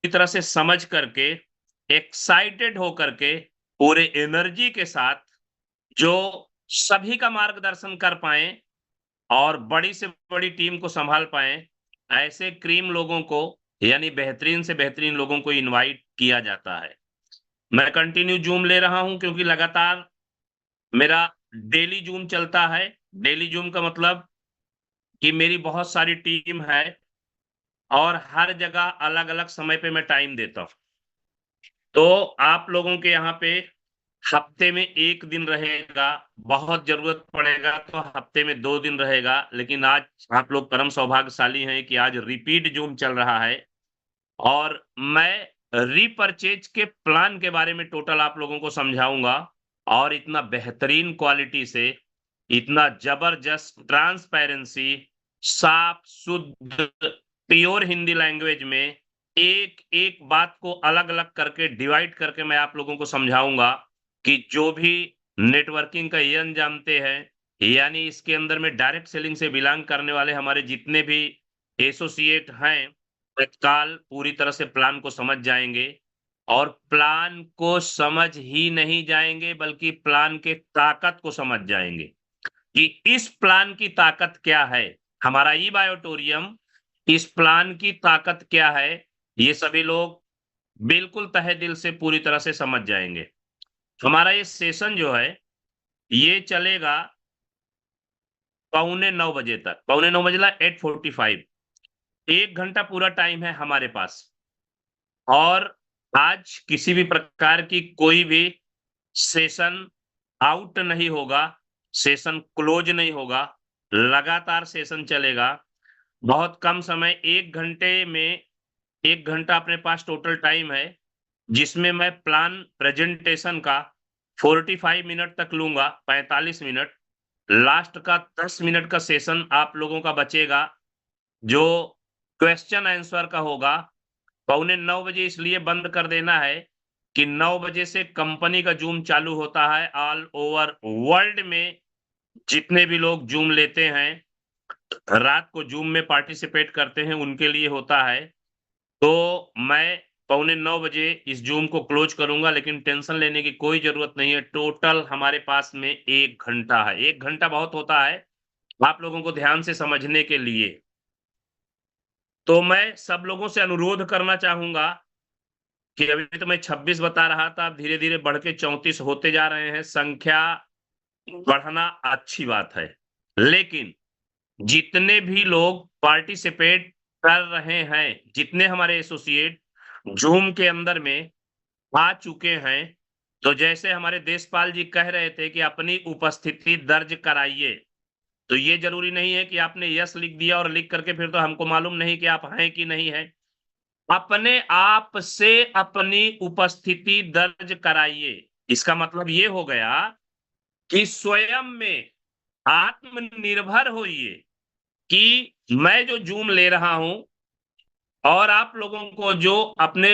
तरह से समझ करके, एक्साइटेड होकर के, पूरे एनर्जी के साथ जो सभी का मार्गदर्शन कर पाएँ और बड़ी से बड़ी टीम को सँभाल पाएँ, ऐसे क्रीम लोगों को यानी बेहतरीन से बेहतरीन लोगों को इनवाइट किया जाता है। मैं कंटिन्यू ज़ूम ले रहा हूँ क्योंकि लगातार मेरा डेली ज़ूम चलता है। डेली ज़ूम का मतलब कि मेरी बहुत सारी टीम है और हर जगह अलग-अलग समय पे मैं टाइम देता हूँ। तो आप लोगों के यहाँ पे हफ्ते में 1 दिन रहेगा, बहुत ज़रूरत पड़ेगा तो हफ्ते में 2 दिन रहेगा, लेकिन आज आप लोग परम सौभाग्यशाली हैं कि आज रिपीट ज़ूम चल रहा है और मैं रीपरचेज़ के प्लान के बारे में टोटल आप लोगों को समझाऊँगा और इतना बेहतरीन क्वालिटी से, इतना ज़बरदस्त ट्रांसपेरेंसी, साफ, शुद्ध, प्योर हिंदी लैंग्वेज में एक-एक बात को अलग-अलग करके डिवाइड करके मैं आप लोगों को समझाऊँगा कि जो भी नेटवर्किंग का यन जानते हैं, यानी इसके अंदर में डायरेक्ट सेलिंग से बिलॉन्ग करने वाले हमारे जितने भी एसोसिएट हैं, तत्काल पूरी तरह से प्लान को समझ जाएँगे और प्लान को समझ ही नहीं जाएँगे बल्कि प्लान के ताकत को समझ जाएँगे। कि इस प्लान की ताकत क्या है? हमारा ई बायोटोरियम इस प्लान की ताकत क्या है? ये सभी लोग बिल्कुल तहे दिल से पूरी तरह से समझ जाएँगे। हमारा ये सेशन जो है, ये चलेगा पौने 9 बजे तक। पौने 9 बजे 8:45 1 घंटा पूरा टाइम है हमारे पास और आज किसी भी प्रकार की कोई भी सेशन आउट नहीं होगा, सेशन क्लोज़ नहीं होगा, लगातार सेशन चलेगा। बहुत कम समय 1 घंटे में 1 घंटा अपने पास टोटल टाइम है, जिसमें मैं प्लान प्रेज़ेंटेशन का 45 मिनट तक लूँगा, 45 मिनट। लास्ट का 10 मिनट का सेशन आप लोगों का बचेगा, जो क्वेश्चन आंसर का होगा। पौने 9 बजे इसलिए बंद कर देना है कि 9 बजे से कंपनी का ज़ूम चालू होता है। ऑल ओवर वर्ल्ड में जितने भी लोग ज़ूम लेते हैं, रात को ज़ूम में पार्टिसिपेट करते हैं, उनके लिए होता है। तो मैं पौने 9 बजे इस ज़ूम को क्लोज़ करूँगा, लेकिन टेंशन लेने की कोई ज़रूरत नहीं है। टोटल हमारे पास में 1 घंटा है। 1 घंटा बहुत होता है, आप लोगों को ध्यान से समझने के लिए। तो मैं सब लोगों से अनुरोध करना चाहूँगा कि अभी तो मैं 26 बता रहा था, अब धीरे-धीरे बढ़ के 34 होते जा रहे हैं। संख्या बढ़ना अच्छी बात है। लेकिन जितने भी लोग पार्टिसिपेट कर रहे हैं, जितने हमारे एसोसिएट ज़ूम के अंदर में आ चुके हैं, तो जैसे हमारे देशपाल जी कह रहे थे कि अपनी उपस्थिति दर्ज कराइए। तो ये ज़रूरी नहीं है कि आपने यस लिख दिया और लिख करके फिर तो हमको मालूम नहीं कि आप हैं कि नहीं हैं। अपने आप से अपनी उपस्थिति दर्ज कराइए। इसका मतलब ये हो गया कि स्वयं में आत्मनिर्भर होइए कि मैं जो ज़ूम ले रहा हूँ और आप लोगों को जो अपने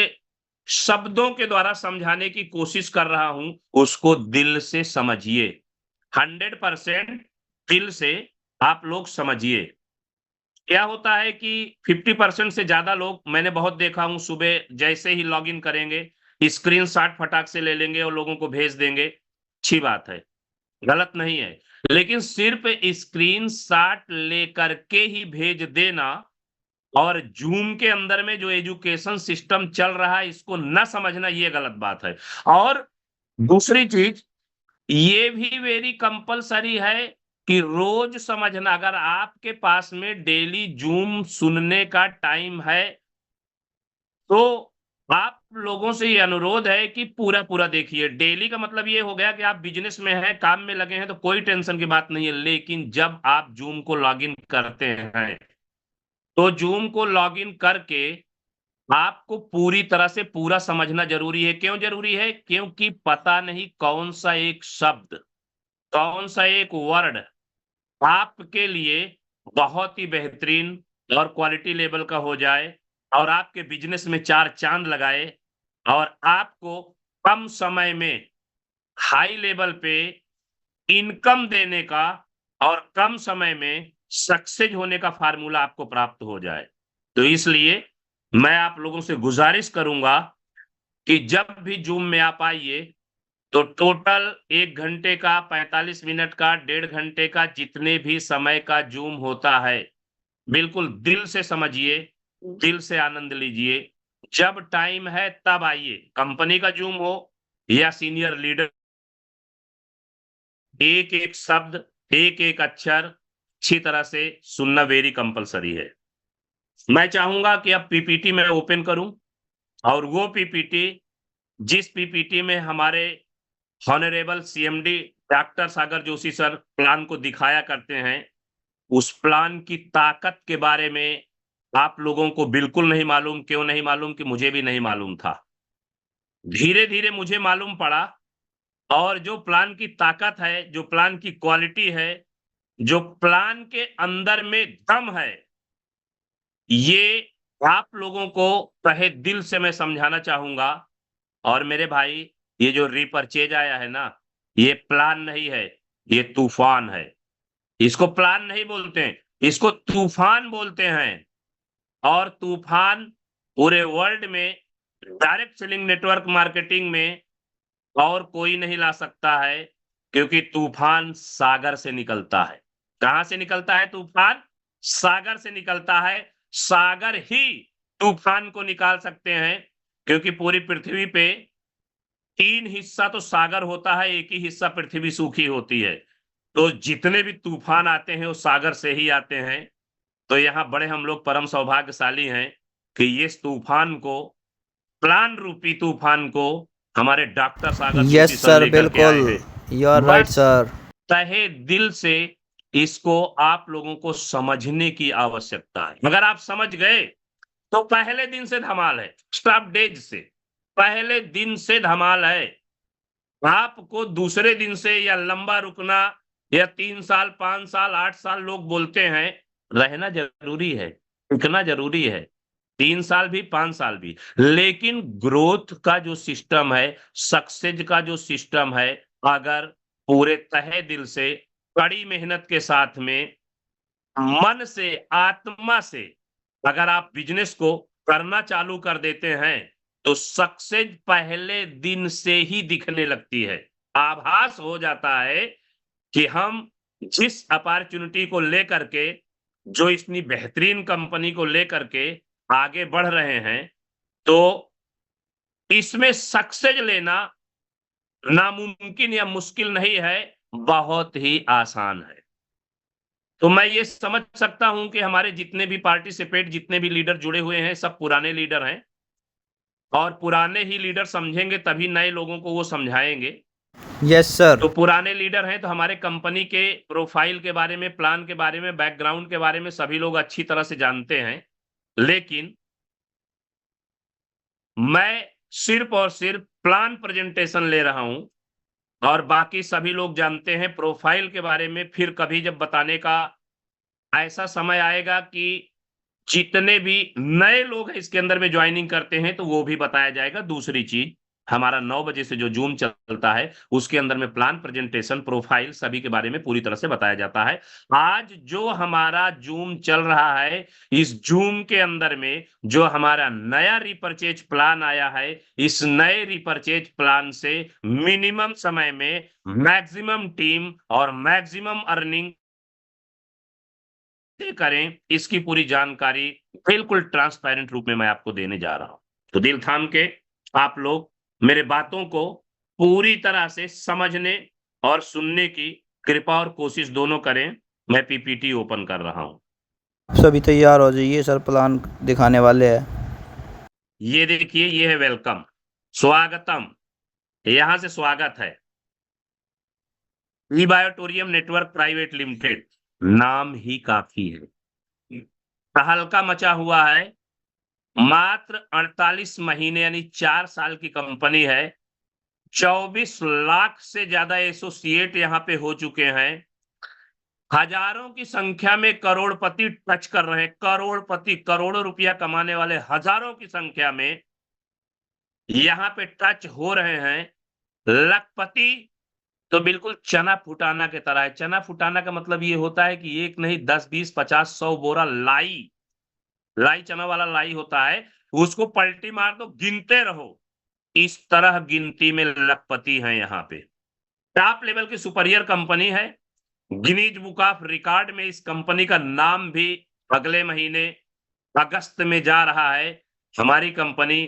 शब्दों के द्वारा समझाने की कोशिश कर रहा हूँ, उसको दिल से समझिए। 100% दिल से आप लोग समझिए। क्या होता है कि 50% से ज़्यादा लोग मैंने बहुत देखा हूँ सुबह जैसे ही लॉगिन करेंगे, स्क्रीनशॉट फटाक से ले लेंगे और लोगों को भेज देंगे। अच्छी बात है, गलत नहीं है। लेकिन सिर्फ़ स्क्रीनशॉट लेकर के ही भेज देना और ज़ूम के अंदर में जो एजुकेशन सिस्टम चल रहा है, इसको ना समझना ये गलत बात है। और दूसरी चीज़ ये भी वेरी कंपल्सरी है कि रोज समझना अगर आपके पास में डेली ज़ूम सुनने का टाइम है, तो आप लोगों से ये अनुरोध है कि पूरा-पूरा देखिए। डेली का मतलब ये हो गया कि आप बिज़नेस में हैं, काम में लगे हैं, तो कोई टेंशन की बात नहीं है। लेकिन जब आप ज़ूम को लॉगिन करते हैं, तो ज़ूम को लॉगिन करके आपको पूरी तरह से पूरा समझना ज़रूरी है। क्यों ज़रूरी है? क्योंकि पता नहीं कौन-सा एक शब्द, कौन-सा एक वर्ड आपके लिए बहुत ही बेहतरीन और क्वालिटी लेवल का हो जाए और आपके बिज़नेस में 4 चाँद लगाए और आपको कम समय में हाई लेवल पे इनकम देने का और कम समय में सक्सेस होने का फ़ॉर्मूला आपको प्राप्त हो जाए। तो इसलिए मैं आप लोगों से गुजारिश करूंगा कि जब भी जूम में आप आइए तो टोटल 1 घंटे का, 45 मिनट का, 1.5 घंटे का, जितने भी समय का जूम होता है, बिल्कुल दिल से समझिए, दिल से आनंद लीजिए। जब टाइम है तब आइए, कंपनी का जूम हो या सीनियर लीडर, एक एक शब्द, एक एक अक्षर अच्छी तरह से सुनना वेरी कंपलसरी है। मैं चाहूंगा कि अब पीपीटी मैं ओपन करूं और वो पीपीटी, जिस पीपीटी में हमारे हॉनरेबल सीएमडी डॉक्टर सागर जोशी सर प्लान को दिखाया करते हैं, उस प्लान की ताकत के बारे में आप लोगों को बिल्कुल नहीं मालूम। क्यों नहीं मालूम? कि मुझे भी नहीं मालूम था। धीरे-धीरे मुझे मालूम पड़ा, और जो प्लान की ताकत है, जो प्लान की क्वालिटी है, जो प्लान के अंदर में दम है, ये आप लोगों को तहे दिल से मैं समझाना चाहूँगा। और मेरे भाई, ये जो रीपरचेज़ आया है ना, ये प्लान नहीं है, ये तूफ़ान है। इसको प्लान नहीं बोलते हैं, इसको तूफ़ान बोलते हैं। और तूफ़ान पूरे वर्ल्ड में डायरेक्ट सेलिंग नेटवर्क मार्केटिंग में और कोई नहीं ला सकता है, क्योंकि तूफ़ान सागर से निकलता है। कहाँ से निकलता है तूफ़ान? सागर से निकलता है। सागर ही तूफ़ान को निकाल सकते हैं, क्योंकि पूरी पृथ्वी पे 3 हिस्सा तो सागर होता है, 1 ही हिस्सा पृथ्वी सूखी होती है। तो जितने भी तूफ़ान आते हैं, वो सागर से ही आते हैं। तो यहाँ बड़े हम लोग परम सौभाग्यशाली हैं कि इस तूफ़ान को, प्लान रूपी तूफ़ान को हमारे डॉक्टर सागर यस जोशी सर सर, लेकर के बिल्कुल। आए हैं। यू आर राइट बस सर। तहे दिल से इसको आप लोगों को समझने की आवश्यकता है। अगर आप समझ गए, तो पहले दिन से धमाल है, स्टार्ट डेज से, पहले दिन से धमाल है। आपको दूसरे दिन से या लंबा रुकना, या 3 साल, 5 साल, 8 साल लोग बोलते हैं, रहना ज़रूरी है, रुकना ज़रूरी है, 3 साल भी, 5 साल भी। लेकिन ग्रोथ का जो सिस्टम है, सक्सेस का जो सिस्टम है, अगर पूरे तहे दिल से, कड़ी मेहनत के साथ में, मन से, आत्मा से अगर आप बिज़नेस को करना चालू कर देते हैं, तो सक्सेस पहले दिन से ही दिखने लगती है। आभास हो जाता है कि हम जिस अपॉर्च्युनिटी को लेकर के, जो इतनी बेहतरीन कंपनी को लेकर के आगे बढ़ रहे हैं, तो इसमें सक्सेस लेना नामुमकिन या मुश्किल नहीं है, बहुत ही आसान है। तो मैं ये समझ सकता हूँ कि हमारे जितने भी पार्टिसिपेट, जितने भी लीडर जुड़े हुए हैं, सब पुराने लीडर हैं, और पुराने ही लीडर समझेंगे तभी नए लोगों को वो समझाएँगे। Yes sir. तो पुराने लीडर हैं, तो हमारे कंपनी के प्रोफाइल के बारे में, प्लान के बारे में, बैकग्राउंड के बारे में सभी लोग अच्छी तरह से जानते हैं। लेकिन मैं सिर्फ़ और सिर्फ़ प्लान प्रेज़ेंटेशन ले रहा हूँ, और बाकी सभी लोग जानते हैं प्रोफाइल के बारे में। फिर कभी जब बताने का ऐसा समय आएगा कि जितने भी नए लोग हैं इसके अंदर में जॉइनिंग करते हैं, तो वो भी बताया जाएगा। दूसरी चीज़, हमारा 9 बजे से जो ज़ूम चलता है, उसके अंदर में प्लान, प्रेज़ेंटेशन, प्रोफाइल सभी के बारे में पूरी तरह से बताया जाता है। आज जो हमारा ज़ूम चल रहा है, इस ज़ूम के अंदर में जो हमारा नया रिपर्चेज़ प्लान आया है, इस नए रिपर्चेज़ प्लान से मिनिमम समय में मैक्सिमम टीम और मैक्सिमम अर्निंग कैसे करें, इसकी पूरी जानकारी बिल्कुल ट्रांसपेरेंट रूप में मैं आपको देने जा रहा हूँ। तो दिल थाम के आप लोग मेरे बातों को पूरी तरह से समझने और सुनने की कृपा और कोशिश दोनों करें। मैं पीपीटी ओपन कर रहा हूँ। सभी तैयार हो जाइए सर, प्लान दिखाने वाले हैं। ये देखिए, ये है वेलकम, स्वागतम, यहाँ से स्वागत है। ई बायोटोरियम नेटवर्क प्राइवेट लिमिटेड, नाम ही काफ़ी है। तहलका मचा हुआ है। मात्र 48 महीने यानी 4 साल की कंपनी है। 24 लाख से ज़्यादा एसोसिएट यहाँ पे हो चुके हैं। हज़ारों की संख्या में करोड़पति टच कर रहे हैं। करोड़पति, करोड़ों रुपया कमाने वाले हज़ारों की संख्या में यहाँ पे टच हो रहे हैं। लखपति तो बिल्कुल चना फुटाना की तरह है। चना फुटाना का मतलब ये होता है कि एक नहीं 10, 20, 50, 100 बोरा लाई चना वाला लाई होता है। उसको पलटी मार दो, गिनते रहो। इस तरह गिनती में लखपति हैं यहाँ पे। टॉप लेवल की सुपीरियर कंपनी है। गिनीज बुक ऑफ रिकॉर्ड में इस कंपनी का नाम भी अगले महीने अगस्त में जा रहा है। हमारी कंपनी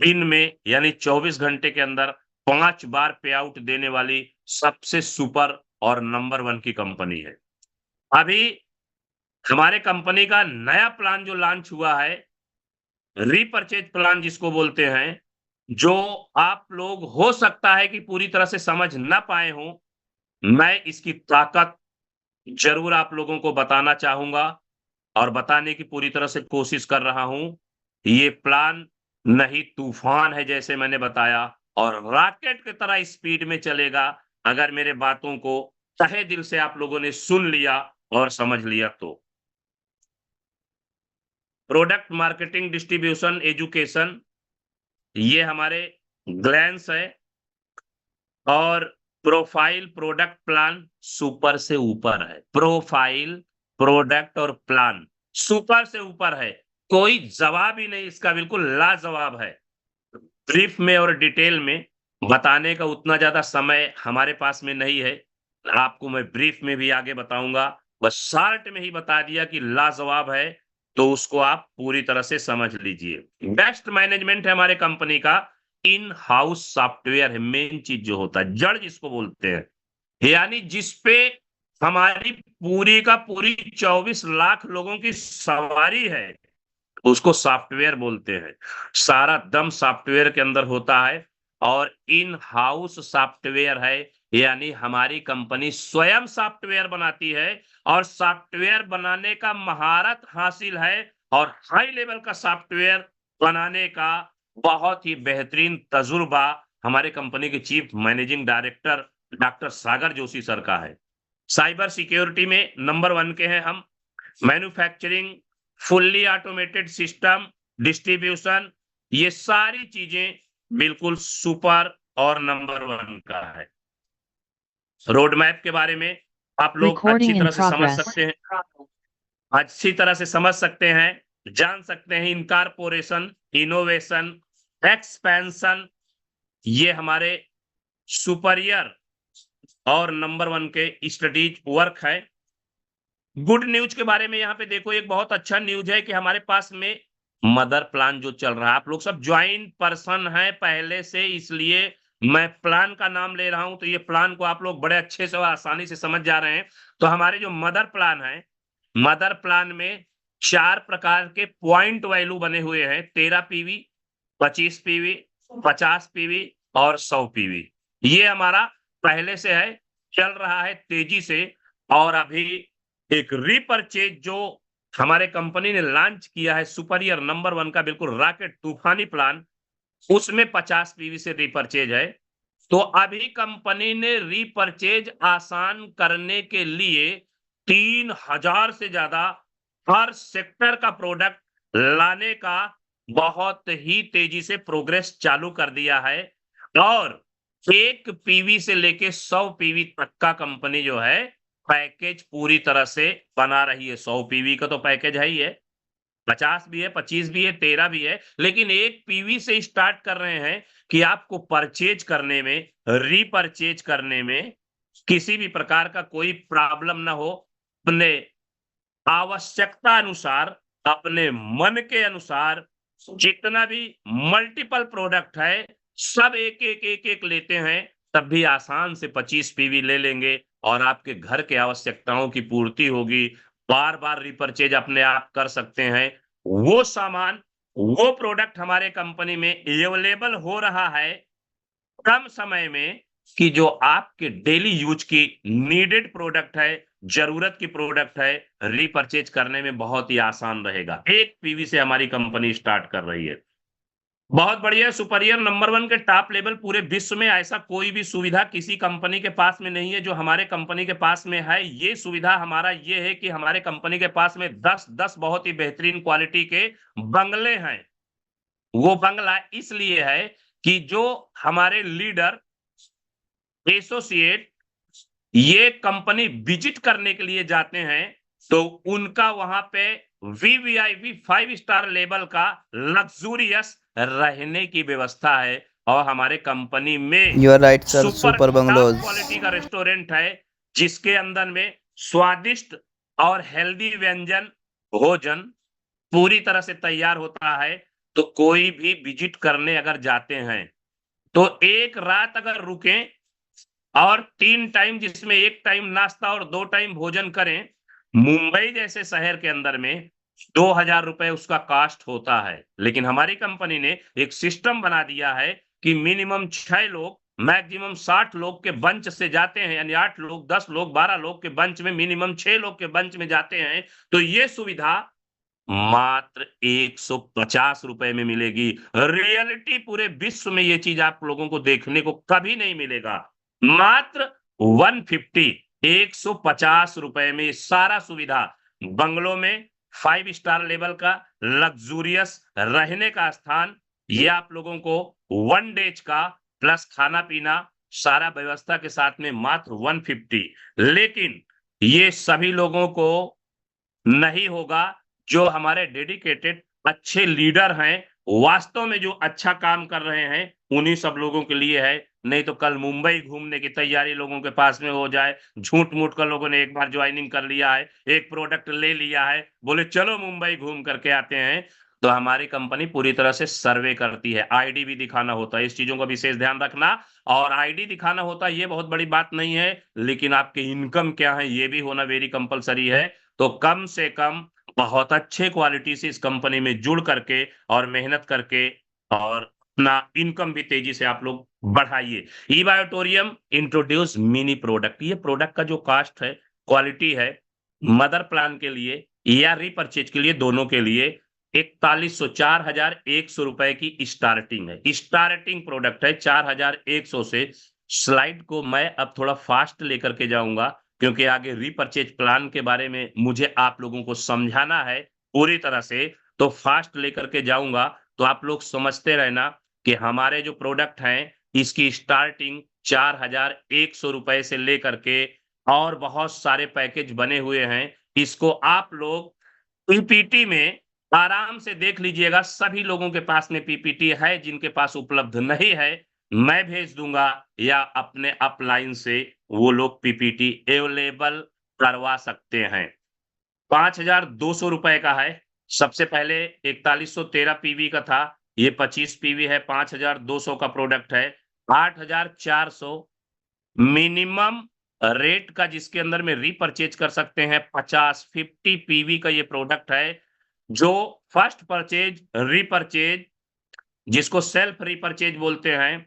दिन में यानी 24 घंटे के अंदर 5 बार पे आउट देने वाली सबसे सुपर और नंबर 1 की कंपनी है। अभी हमारे कंपनी का नया प्लान जो लॉन्च हुआ है, रीपर्चेज प्लान जिसको बोलते हैं, जो आप लोग हो सकता है कि पूरी तरह से समझ ना पाए हों, मैं इसकी ताकत ज़रूर आप लोगों को बताना चाहूँगा और बताने की पूरी तरह से कोशिश कर रहा हूँ। ये प्लान नहीं तूफ़ान है जैसे मैंने बताया, और रॉकेट की तरह स्पीड में चलेगा अगर मेरे बातों को तहे दिल से आप लोगों ने सुन लिया और समझ लिया तो। प्रोडक्ट मार्केटिंग, डिस्ट्रीब्यूशन, एजुकेशन, ये हमारे ग्लैंस है। और प्रोफाइल प्रोडक्ट प्लान सुपर से ऊपर है। प्रोफाइल, प्रोडक्ट और प्लान सुपर से ऊपर है। कोई जवाब ही नहीं इसका, बिल्कुल लाजवाब है। ब्रीफ में और डिटेल में बताने का उतना ज़्यादा समय हमारे पास में नहीं है। आपको मैं ब्रीफ में भी आगे बताऊँगा। बस शॉर्ट में ही बता दिया कि लाजवाब है, तो उसको आप पूरी तरह से समझ लीजिए। बेस्ट मैनेजमेंट है हमारे कंपनी का। इन हाउस सॉफ्टवेयर है मेन चीज़ जो होता है, जड़ जिसको बोलते हैं। यानी जिस पे हमारी पूरी का पूरी 24 लाख लोगों की सवारी है, उसको सॉफ्टवेयर बोलते हैं। सारा दम सॉफ्टवेयर के अंदर होता है और इन हाउस सॉफ्टवेयर है, यानी हमारी कंपनी स्वयं सॉफ्टवेयर बनाती है और सॉफ्टवेयर बनाने का महारत हासिल है और हाई लेवल का सॉफ्टवेयर बनाने का बहुत ही बेहतरीन तजुर्बा हमारे कंपनी के चीफ मैनेजिंग डायरेक्टर डॉक्टर सागर जोशी सर का है। साइबर सिक्योरिटी में नंबर 1 के हैं हम। Manufacturing, fully automated system, distribution, ये सारी चीजें बिल्कुल सुपर और नंबर 1 का है। रोड मैप के बारे में आप लोग अच्छी Recording in तरह से समझ progress. सकते हैं, अच्छी तरह से समझ सकते हैं, जान सकते हैं। इनकॉर्पोरेशन, इनोवेशन, एक्सपेंशन, ये हमारे सुपीरियर और नंबर 1 के स्ट्रेटेजिक वर्क है। गुड न्यूज के बारे में यहाँ पे देखो, एक बहुत अच्छा न्यूज है कि हमारे पास में मदर प्लान जो चल रहा है, आप लोग सब ज्वाइंट पर्सन हैं पहले से, इसलिए मैं प्लान का नाम ले रहा हूं, तो ये प्लान को आप लोग बड़े अच्छे से और आसानी से समझ जा रहे हैं। तो हमारे जो मदर प्लान है, मदर प्लान में 4 प्रकार के पॉइंट वैल्यू बने हुए हैं। 13 पीवी, 25 पीवी, 50 पीवी और 100 पीवी। ये हमारा पहले से है, चल रहा है तेजी से। और अभी एक रीपर्चेज जो हमारे कंपनी ने लॉन्च किया है, सुपीरियर नंबर 1 का बिल्कुल रॉकेट तूफानी प्लान, उसमें 50 पीवी से रीपर्चेज है। तो अभी कंपनी ने रीपर्चेज आसान करने के लिए 3000 से ज्यादा हर सेक्टर का प्रोडक्ट लाने का बहुत ही तेजी से प्रोग्रेस चालू कर दिया है। और 1 पीवी से लेके 100 पीवी तक का कंपनी जो है पैकेज पूरी तरह से बना रही है। 100 पीवी का तो पैकेज है ही है, 50 भी है, 25 भी है, 13 भी है, लेकिन 1 पीवी से स्टार्ट कर रहे हैं कि आपको परचेज करने में, रीपरचेज करने में किसी भी प्रकार का कोई प्रॉब्लम ना हो। अपने आवश्यकता अनुसार, अपने मन के अनुसार जितना भी मल्टीपल प्रोडक्ट है, सब एक-एक लेते हैं, तब भी आसान से 25 पीवी ले लेंगे और आपके घर के आवश्यकताओं की पूर्ति होगी। बार-बार रीपरचेज अपने आप कर सकते हैं। वो सामान, वो प्रोडक्ट हमारे कंपनी में अवेलेबल हो रहा है कम समय में, कि जो आपके डेली यूज की नीडेड प्रोडक्ट है, जरूरत की प्रोडक्ट है, रीपरचेज करने में बहुत ही आसान रहेगा। 1 पीवी से हमारी कंपनी स्टार्ट कर रही है। बहुत बढ़िया। सुपीरियर नंबर 1 के टॉप लेवल पूरे विश्व में ऐसा कोई भी सुविधा किसी कंपनी के पास में नहीं है जो हमारे कंपनी के पास में है। ये सुविधा हमारा ये है कि हमारे कंपनी के पास में 10 बहुत ही बेहतरीन क्वालिटी के बंगले हैं। वो बंगला इसलिए है कि जो हमारे लीडर, एसोसिएट, ये कंपनी विजिट करने के लिए जाते हैं, तो उनका वहां पे वीवीआईपी 5 स्टार लेवल का लग्जूरियस रहने की व्यवस्था है और हमारे कंपनी में you are right sir, super super top bungalows. Quality का रेस्टोरेंट है, जिसके अंदर में स्वादिष्ट और हेल्दी व्यंजन भोजन पूरी तरह से तैयार होता है। तो कोई भी विजिट करने अगर जाते हैं तो एक रात अगर रुकें और 3 टाइम, जिसमें 1 टाइम नाश्ता और 2 टाइम भोजन करें, मुंबई जैसे शहर के अंदर में 2000 रुपए उसका कॉस्ट होता है। लेकिन हमारी कंपनी ने एक सिस्टम बना दिया है कि मिनिमम 6 लोग, मैक्सिमम 60 लोग के बंच से जाते हैं, यानी 8 लोग, 10 लोग, 12 लोग के बंच में, मिनिमम 6 लोग के बंच में जाते हैं, तो ये सुविधा मात्र 150 रुपए में मिलेगी। रियलिटी पूरे विश्व में ये चीज आप लोगों को देखने को कभी नहीं मिलेगा। मात्र 150, 150 रुपए में सारा सुविधा बंगलों में 5 स्टार लेवल का लग्जूरियस रहने का स्थान, ये आप लोगों को 1 डेज का प्लस खाना पीना सारा व्यवस्था के साथ में मात्र 150। लेकिन ये सभी लोगों को नहीं होगा जो हमारे डेडिकेटेड अच्छे लीडर हैं, वास्तव में जो अच्छा काम कर रहे हैं, उन्हीं सब लोगों के लिए है। नहीं तो कल मुंबई घूमने की तैयारी लोगों के पास में हो जाए, झूठ-मूठ कर लोगों ने एक बार जॉइनिंग कर लिया है, एक प्रोडक्ट ले लिया है, बोले चलो मुंबई घूम करके आते हैं, तो हमारी कंपनी पूरी तरह से सर्वे करती है, आईडी भी दिखाना होता है। इस चीज़ों का विशेष ध्यान रखना, और आईडी दिखाना होता है, ये बहुत बड़ी बात नहीं है, लेकिन आपकी इनकम क्या है, ये भी होना वेरी कंपल्सरी है। तो कम से कम बहुत अच्छे क्वालिटी से इस कंपनी में जुड़ करके और मेहनत करके और अपना इनकम भी तेजी से आप लोग बढ़ाइए। ई-बायोटोरियम इंट्रोड्यूस मिनी प्रोडक्ट, ये प्रोडक्ट का जो कॉस्ट है, क्वालिटी है, मदर प्लान के लिए या रीपरचेज के लिए, दोनों के लिए 4100 4100 रुपए की स्टार्टिंग है। स्टार्टिंग प्रोडक्ट है 4100 से। स्लाइड को मैं अब थोड़ा फास्ट लेकर के जाऊंगा, क्योंकि आगे रीपरचेज प्लान के बारे में मुझे आप लोगों को समझाना है पूरी तरह से, तो फास्ट लेकर के जाऊंगा। तो आप लोग समझते रहना कि हमारे जो प्रोडक्ट हैं, इसकी स्टार्टिंग 4100 रुपए से लेकर के और बहुत सारे पैकेज बने हुए हैं। इसको आप लोग पीपीटी में आराम से देख लीजिएगा। सभी लोगों के पास में पीपीटी है, जिनके पास उपलब्ध नहीं है, मैं भेज दूंगा या अपने अपलाइन से वो लोग पीपीटी अवेलेबल करवा सकते हैं। 5200 रुपए का है। सबसे पहले 4113 पीवी का था, ये 25 पीवी है, 5200 का प्रोडक्ट है। 8400 मिनिमम रेट का, जिसके अंदर में रीपरचेज कर सकते हैं, 50 पीवी का ये प्रोडक्ट है, जो फर्स्ट परचेज, रीपरचेज, जिसको सेल्फ रीपरचेज बोलते हैं,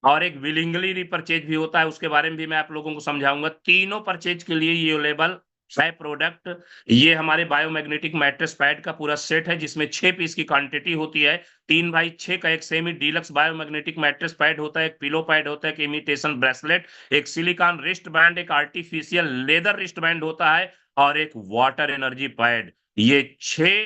और एक विलिंगली रीपरचेज भी होता है, उसके बारे में भी मैं आप लोगों को समझाऊँगा। तीनों परचेज के लिए ये अवेलेबल है प्रोडक्ट। ये हमारे बायोमैग्नेटिक मैट्रेस पैड का पूरा सेट है, जिसमें 6 पीस की क्वांटिटी होती है। 3 बाई 6 का एक semi deluxe biomagnetic mattress pad होता है, एक पिलो पैड होता है, एक इमिटेशन ब्रेसलेट, एक सिलिकॉन रिस्ट बैंड, एक आर्टिफिशियल लेदर रिस्ट बैंड होता है, और एक वाटर एनर्जी पैड। ये 6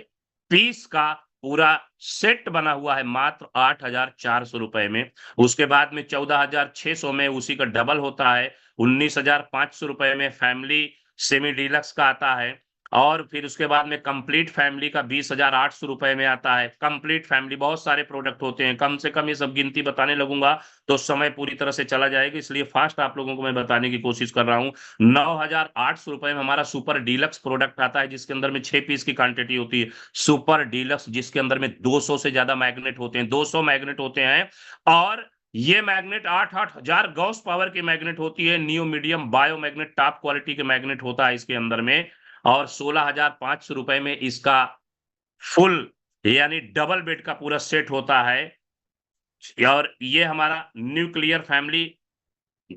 पीस का पूरा सेट बना हुआ है मात्र 8400 रुपए में। उसके बाद में 14600 में उसी का डबल होता है, 19500 रुपए में फैमिली सेमी डीलक्स का आता है, और फिर उसके बाद में कंप्लीट फैमिली का 20,800 रुपए में आता है। कंप्लीट फैमिली, बहुत सारे प्रोडक्ट होते हैं, कम से कम ये सब गिनती बताने लगूंगा तो समय पूरी तरह से चला जाएगा, इसलिए फास्ट आप लोगों को मैं बताने की कोशिश कर रहा हूँ। 9,800 रुपए में हमारा सुपर डीलक्स प्रोडक्ट आता है, जिसके अंदर में 6 पीस की क्वांटिटी होती है। सुपर डीलक्स, जिसके अंदर में 200 से ज्यादा मैग्नेट होते हैं, 200 मैग्नेट होते हैं, और ये मैग्नेट 8-8 हजार गॉस पावर की मैग्नेट होती है। Neo medium bio magnet top quality के मैग्नेट होता है इसके अंदर में, और 16,500 रुपए में इसका फुल यानी डबल बेड का पूरा सेट होता है। और ये हमारा न्यूक्लियर फैमिली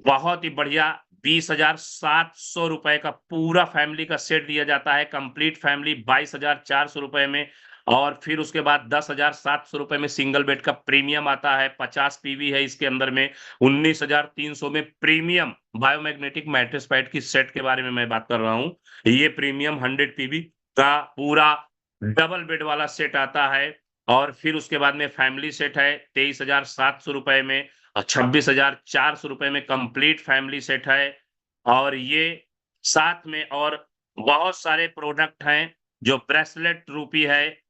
बहुत ही बढ़िया 20,700 रुपए का पूरा फैमिली का सेट दिया जाता है। कंप्लीट फैमिली 22,400 रुपए में, और फिर उसके बाद 10,700 रुपए में सिंगल बेड का प्रीमियम आता है। 50 पीवी है इसके अंदर में। 19,300 में प्रीमियम बायोमैग्नेटिक मैट्रेस पैड की सेट के बारे में मैं बात कर रहा हूँ। ये प्रीमियम 100 पीवी का पूरा डबल बेड वाला सेट आता है। और फिर उसके बाद में फैमिली सेट है 23,700 रुपए में, और 26,400 रुपए में कंप्लीट फैमिली सेट है। और ये साथ में और बहुत सारे प्रोडक्ट हैं, जो ब्रेसलेट रूपी है,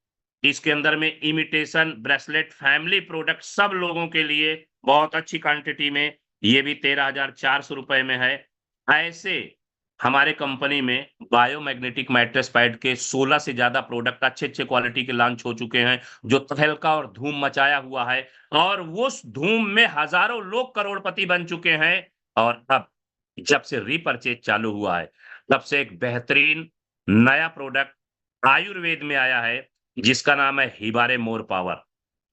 इसके अंदर में इमिटेशन ब्रेसलेट फैमिली प्रोडक्ट सब लोगों के लिए बहुत अच्छी क्वांटिटी में, ये भी 13,400 रुपए में है। ऐसे हमारे कंपनी में बायोमैग्नेटिक मैट्रेस पैड के 16 से ज्यादा प्रोडक्ट अच्छे-अच्छे क्वालिटी के लॉन्च हो चुके हैं, जो तहलका और धूम मचाया हुआ है और उस धूम में हज़ारों लोग करोड़पति बन चुके हैं और अब जब से रीपर्चेज़ चालू हुआ है, तब से एक बेहतरीन नया प्रोडक्ट आयुर्वेद में आया है, जिसका नाम है हिबारे मोर पावर।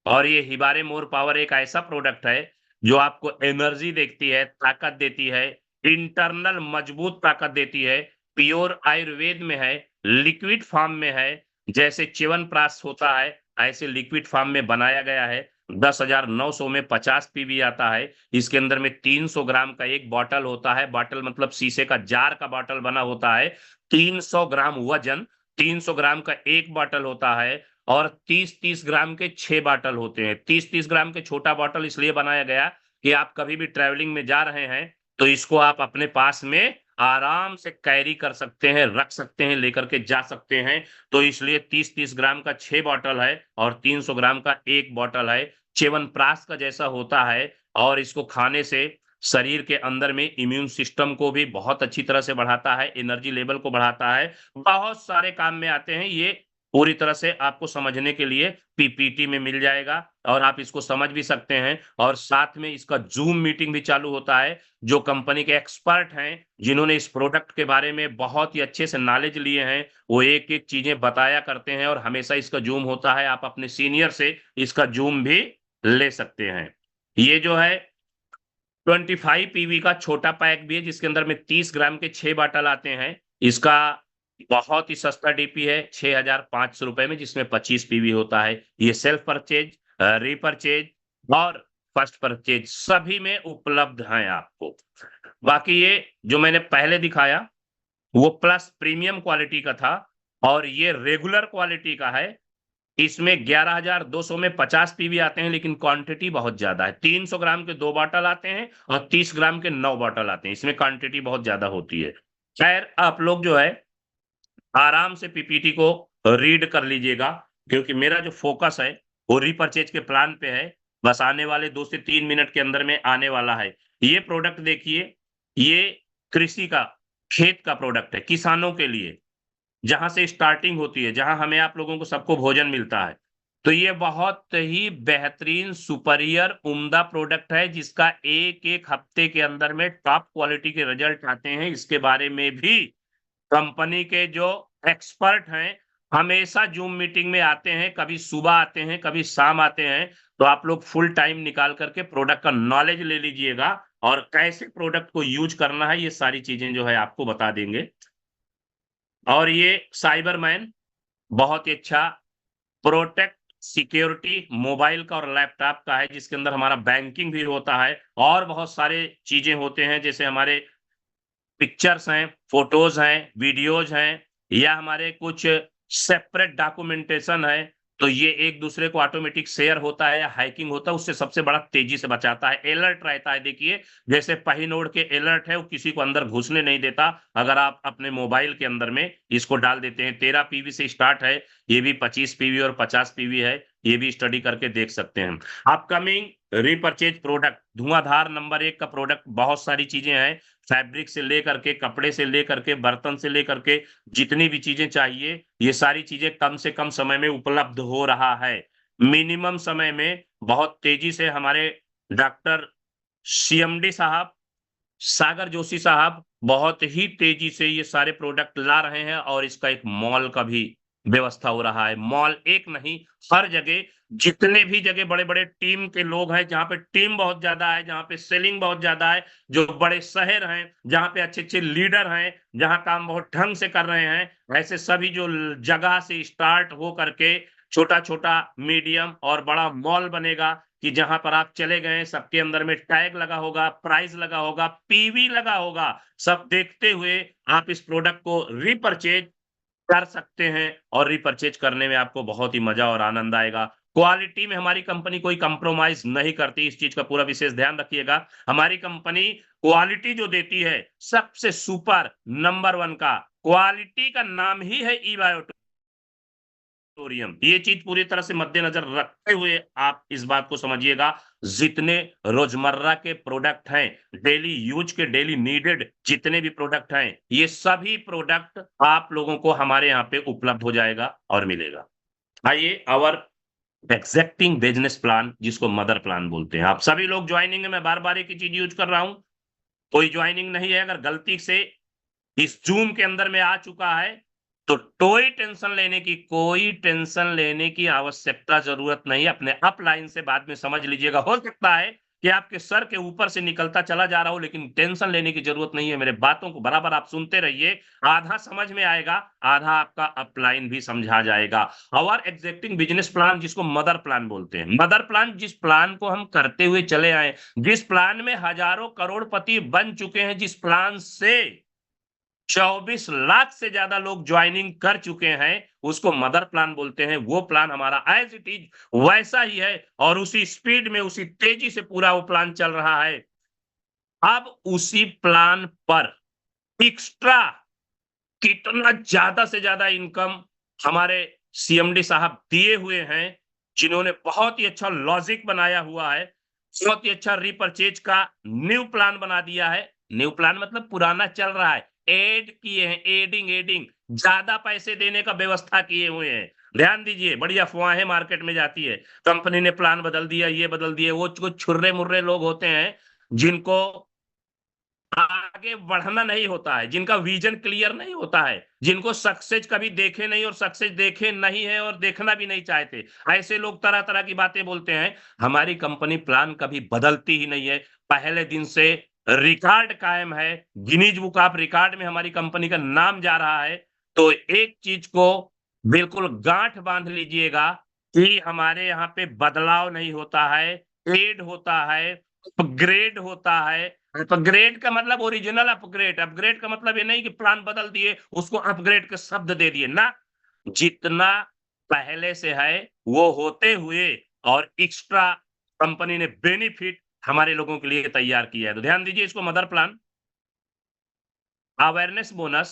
और ये हिबारे मोर पावर एक ऐसा प्रोडक्ट है, जो आपको एनर्जी देती है, ताकत देती है, इंटरनल मजबूत ताकत देती है, प्योर आयुर्वेद में है, लिक्विड फॉर्म में है, जैसे च्यवनप्राश होता है, ऐसे लिक्विड फॉर्म में बनाया गया है। 10,900 में 50 पीवी आता है। इसके अंदर में 300 ग्राम का एक बॉटल होता है, बॉटल मतलब शीशे का जार का बॉटल बना होता है। 300 ग्राम वजन, 300 ग्राम का एक बॉटल होता है और 30-30 ग्राम के 6 बॉटल होते हैं। 30-30 ग्राम के छोटा बॉटल इसलिए बनाया गया कि आप कभी भी ट्रैवलिंग में जा रहे हैं, तो इसको आप अपने पास में आराम से कैरी कर सकते हैं, रख सकते हैं, लेकर के जा सकते हैं। तो इसलिए 30-30 ग्राम का 6 बॉटल है और 300 ग्राम का 1 बॉटल है। च्यवनप्राश का जैसा होता है और इसको खाने से शरीर के अंदर में इम्यून सिस्टम को भी बहुत अच्छी तरह से बढ़ाता है, एनर्जी लेवल को बढ़ाता है, बहुत सारे काम में आते हैं। ये पूरी तरह से आपको समझने के लिए पीपीटी में मिल जाएगा और आप इसको समझ भी सकते हैं और साथ में इसका ज़ूम मीटिंग भी चालू होता है, जो कंपनी के एक्सपर्ट हैं, जिन्होंने इस प्रोडक्ट के बारे में बहुत ही अच्छे से नॉलेज लिए हैं, वो एक-एक चीज़ें बताया करते हैं और हमेशा इसका ज़ूम होता है। आप अपने सीनियर से इसका ज़ूम भी ले सकते हैं। ये जो है 25 पीवी का छोटा पैक भी है, जिसके अंदर में 30 ग्राम के 6 बॉटल आते हैं। इसका बहुत ही सस्ता डीपी है, 6,500 रुपए में, जिसमें 25 पीवी होता है। ये सेल्फ परचेज़ रीपरचेज़ और फर्स्ट परचेज़ सभी में उपलब्ध हैं आपको। बाकी ये जो मैंने पहले दिखाया, वो प्लस प्रीमियम क्वालिटी का था और ये रेगुलर क्वालिटी का है। इसमें 11,200 में 50 पीवी आते हैं, लेकिन क्वांटिटी बहुत ज़्यादा है। 300 ग्राम के 2 बॉटल आते हैं और 30 ग्राम के 9 बॉटल आते हैं। इसमें क्वांटिटी बहुत ज़्यादा होती है। खैर, आप लोग जो है आराम से पीपीटी को रीड कर लीजिएगा, क्योंकि मेरा जो फ़ोकस है, वो रीपरचेज़ के प्लान पे है। बस आने वाले 2 से 3 मिनट के अंदर में आने वाला है। ये प्रोडक्ट देखिए, ये कृषि का, खेत का प्रोडक्ट है, किसानों के लिए। जहाँ से स्टार्टिंग होती है, जहाँ हमें आप लोगों को सबको भोजन मिलता है। तो ये बहुत ही बेहतरीन सुपीरियर उम्दा प्रोडक्ट है, जिसका एक-एक हफ्ते के अंदर में टॉप क्वालिटी के रिजल्ट आते हैं। इसके बारे में भी कंपनी के जो एक्सपर्ट हैं, हमेशा ज़ूम मीटिंग में आते हैं, कभी सुबह आते हैं, कभी शाम आते हैं। तो आप लोग फुल टाइम निकाल कर के प्रोडक्ट का नॉलेज ले लीजिएगा और कैसे प्रोडक्ट को यूज़ करना है, ये सारी चीज़ें जो है आपको बता देंगे। और ये साइबरमैन बहुत ही अच्छा प्रोटेक्ट सिक्योरिटी मोबाइल का और लैपटॉप का है, जिसके अंदर हमारा बैंकिंग भी होता है और बहुत सारे चीज़ें होते हैं, जैसे हमारे पिक्चर्स हैं, फ़ोटोज़ हैं, वीडियोज़ हैं या हमारे कुछ सेपरेट डॉक्यूमेंटेशन है, तो ये एक-दूसरे को ऑटोमेटिक शेयर होता है या हैकिंग होता है, उससे सबसे बड़ा तेज़ी से बचाता है। अलर्ट रहता है देखिए, जैसे पहिनोड के अलर्ट है, वो किसी को अंदर घुसने नहीं देता। अगर आप अपने मोबाइल के अंदर में इसको डाल देते हैं, 13 पीवी से स्टार्ट है, ये भी 25 पीवी और 50 पीवी है, ये भी स्टडी करके देख सकते हैं। अपकमिंग रीपरचेज़ प्रोडक्ट, धुआँधार नंबर 1 का प्रोडक्ट, बहुत सारी चीज़ें हैं, फैब्रिक से लेकर के, कपड़े से लेकर के, बर्तन से लेकर के, जितनी भी चीज़ें चाहिए, ये सारी चीज़ें कम से कम समय में उपलब्ध हो रहा है। मिनिमम समय में बहुत तेज़ी से हमारे डॉक्टर सीएमडी साहब, सागर जोशी साहब बहुत ही तेज़ी से ये सारे प्रोडक्ट ला रहे हैं और इसका एक मॉल का भी व्यवस्था हो रहा है। मॉल एक नहीं, हर जगह जितने भी जगह बड़े-बड़े टीम के लोग हैं, जहाँ पे टीम बहुत ज़्यादा है, जहाँ पे सेलिंग बहुत ज़्यादा है, जो बड़े शहर हैं, जहाँ पे अच्छे-अच्छे लीडर हैं, जहाँ काम बहुत ढंग से कर रहे हैं, ऐसे सभी जो ल जगह से स्टार्ट हो करके छोटा-छोटा, मीडियम और बड़ा मॉल बनेगा कि जहाँ पर आप चले गए, सबके अंदर में टैग लगा होगा, प्राइस लगा होगा, पीवी लगा होगा। सब देखते हुए आप इस प्रोडक्ट को रीपरचेज़ कर सकते हैं और रीपरचेज़ करने में आपको बहुत ही मज़ा और आनंद आएगा। क्वालिटी में हमारी कंपनी कोई कंप्रोमाइज़ नहीं करती, इस चीज़ का पूरा विशेष ध्यान रखिएगा। हमारी कंपनी क्वालिटी जो देती है, सबसे सुपर नंबर 1 का क्वालिटी का नाम ही है ई-बायो मोरेटोरियम, ये चीज पूरी तरह से मद्देनजर रखते हुए आप इस बात को समझिएगा, जितने रोजमर्रा के प्रोडक्ट हैं, डेली यूज के, डेली नीडेड जितने भी प्रोडक्ट हैं, ये सभी प्रोडक्ट आप लोगों को हमारे यहाँ पे उपलब्ध हो जाएगा और मिलेगा। आइए, आवर एग्जैक्टिंग बिजनेस प्लान, जिसको मदर प्लान बोलते हैं। आप सभी लोग ज्वाइनिंग है, मैं बार-बार एक ही चीज यूज कर रहा हूं, कोई ज्वाइनिंग नहीं है। अगर गलती से इस जूम के अंदर में आ चुका है, तो कोई टेंशन लेने की आवश्यकता ज़रूरत नहीं है। अपने अपलाइन से बाद में समझ लीजिएगा। हो सकता है कि आपके सर के ऊपर से निकलता चला जा रहा हो, लेकिन टेंशन लेने की ज़रूरत नहीं है। मेरे बातों को बराबर आप सुनते रहिए, आधा समझ में आएगा, आधा आपका अपलाइन भी समझा जाएगा। आवर एग्ज़िस्टिंग बिज़नेस प्लान, जिसको मदर प्लान बोलते हैं। मदर प्लान, जिस प्लान को हम करते हुए चले आए, जिस प्लान में हज़ारों करोड़पति बन चुके हैं, जिस प्लान से 24 लाख से ज्यादा लोग ज्वाइनिंग कर चुके हैं, उसको मदर प्लान बोलते हैं। वो प्लान हमारा एज इट इज वैसा ही है और उसी स्पीड में, उसी तेजी से पूरा वो प्लान चल रहा है। अब उसी प्लान पर एक्स्ट्रा कितना ज्यादा से ज्यादा इनकम हमारे सीएमडी साहब दिए हुए हैं, जिन्होंने बहुत ही अच्छा लॉजिक बनाया हुआ है, बहुत ही अच्छा रीपर्चेज का न्यू प्लान बना दिया है। न्यू प्लान मतलब पुराना चल रहा है, एड किए हैं, एडिंग ज्यादा पैसे देने का व्यवस्था किए हुए हैं। ध्यान दीजिए, बड़ी अफवाहें मार्केट में जाती है, कंपनी ने प्लान बदल दिया, ये बदल दिए। वो कुछ छुर्रे मुर्रे लोग होते हैं, जिनको आगे बढ़ना नहीं होता है, जिनका विजन क्लियर नहीं होता है, जिनको सक्सेस कभी देखे नहीं और सक्सेस देखे नहीं है और देखना भी नहीं चाहते। ऐसे लोग तरह-तरह की बातें बोलते हैं। हमारी कंपनी प्लान कभी बदलती ही नहीं है। पहले दिन से रिकॉर्ड कायम है। गिनीज बुक ऑफ रिकॉर्ड में हमारी कंपनी का नाम जा रहा है। तो एक चीज को बिल्कुल गांठ बांध लीजिएगा कि हमारे यहाँ पे बदलाव नहीं होता है, ऐड होता है, अपग्रेड होता है। अपग्रेड का मतलब ओरिजिनल अपग्रेड। अपग्रेड का मतलब ये नहीं कि प्लान बदल दिए, उसको अपग्रेड के शब्द दे दिए ना। जितना पहले से है, वो होते हुए और एक्स्ट्रा कंपनी ने बेनिफिट हमारे लोगों के लिए तैयार किया है। तो ध्यान दीजिए, इसको mother plan, awareness bonus,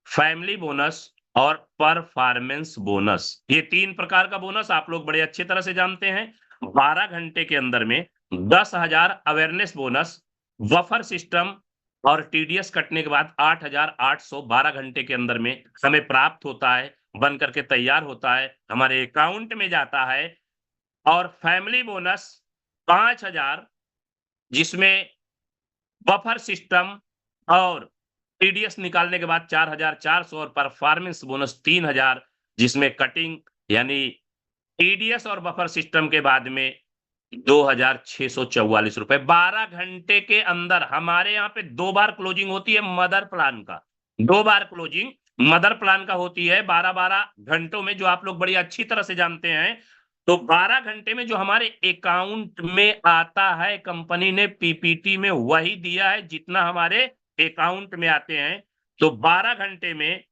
family bonus और परफॉर्मेंस बोनस, ये 3 प्रकार का बोनस आप लोग बड़े अच्छी तरह से जानते हैं। 12 घंटे के अंदर में 10,000 अवेयरनेस बोनस, बफर सिस्टम और टीडीएस कटने के बाद 8,812 घंटे के अंदर में हमें प्राप्त होता है, बन करके तैयार होता है, हमारे अकाउंट में जाता है। और फैमिली बोनस 5,000, जिसमें बफर सिस्टम और टीडीएस निकालने के बाद 4,400 और परफॉर्मेंस बोनस 3,000, जिसमें कटिंग यानी टीडीएस और बफर सिस्टम के बाद में 2,644 रुपए। 12 घंटे के अंदर हमारे यहाँ पे 2 बार क्लोजिंग होती है मदर प्लान का। 2 बार क्लोजिंग मदर प्लान का होती है 12-12 घंटों में, जो आप लोग बड़ी अच्छी तरह से जानते हैं। तो 12 घंटे में जो हमारे अकाउंट में आता है, कंपनी ने पीपीटी में वही दिया है जितना हमारे अकाउंट में आते हैं। तो 12 घंटे में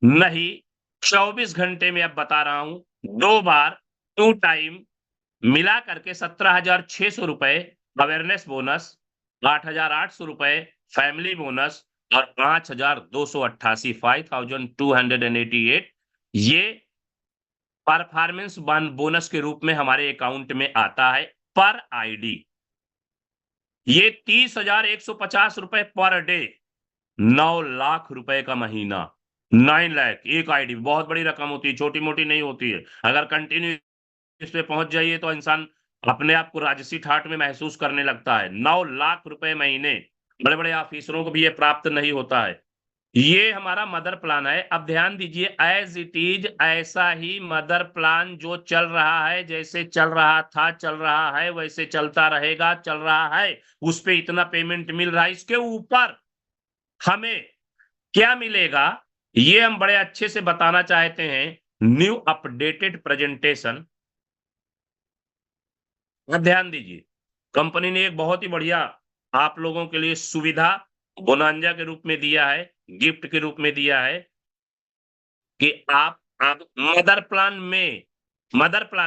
नहीं, 24 घंटे में अब बता रहा हूं, 2 बार 2 टाइम मिला करके 17,600 रुपए अवेयरनेस बोनस, 8,800 रुपए फैमिली बोनस और 5,288 5,288 ये परफॉर्मेंस बोनस के रूप में हमारे अकाउंट में आता है पर आईडी। ये 30,150 रुपए पर डे, 9 लाख रुपए का महीना। 9 लाख एक आईडी, बहुत बड़ी रकम होती है, छोटी मोटी नहीं होती है। अगर कंटिन्यू इस पे पहुंच जाइए तो इंसान अपने आप को राजसी ठाट में महसूस करने लगता है। 9 लाख रुपए महीने, बड़े बड़े ऑफिसरों को भी ये प्राप्त नहीं होता है। ये हमारा मदर प्लान है। अब ध्यान दीजिए, एज इट इज ऐसा ही मदर प्लान जो चल रहा है, जैसे चल रहा था, चल रहा है, वैसे चलता रहेगा, चल रहा है। उस पे इतना पेमेंट मिल रहा है, इसके ऊपर हमें क्या मिलेगा, ये हम बड़े अच्छे से बताना चाहते हैं। New updated presentation. ध्यान दीजिए, कंपनी ने एक बहुत ही बढ़िया आप लोगों के लिए सुविधा बोनांजा के रूप में दिया है, गिफ्ट के रूप में दिया है कि आप मदर प्लान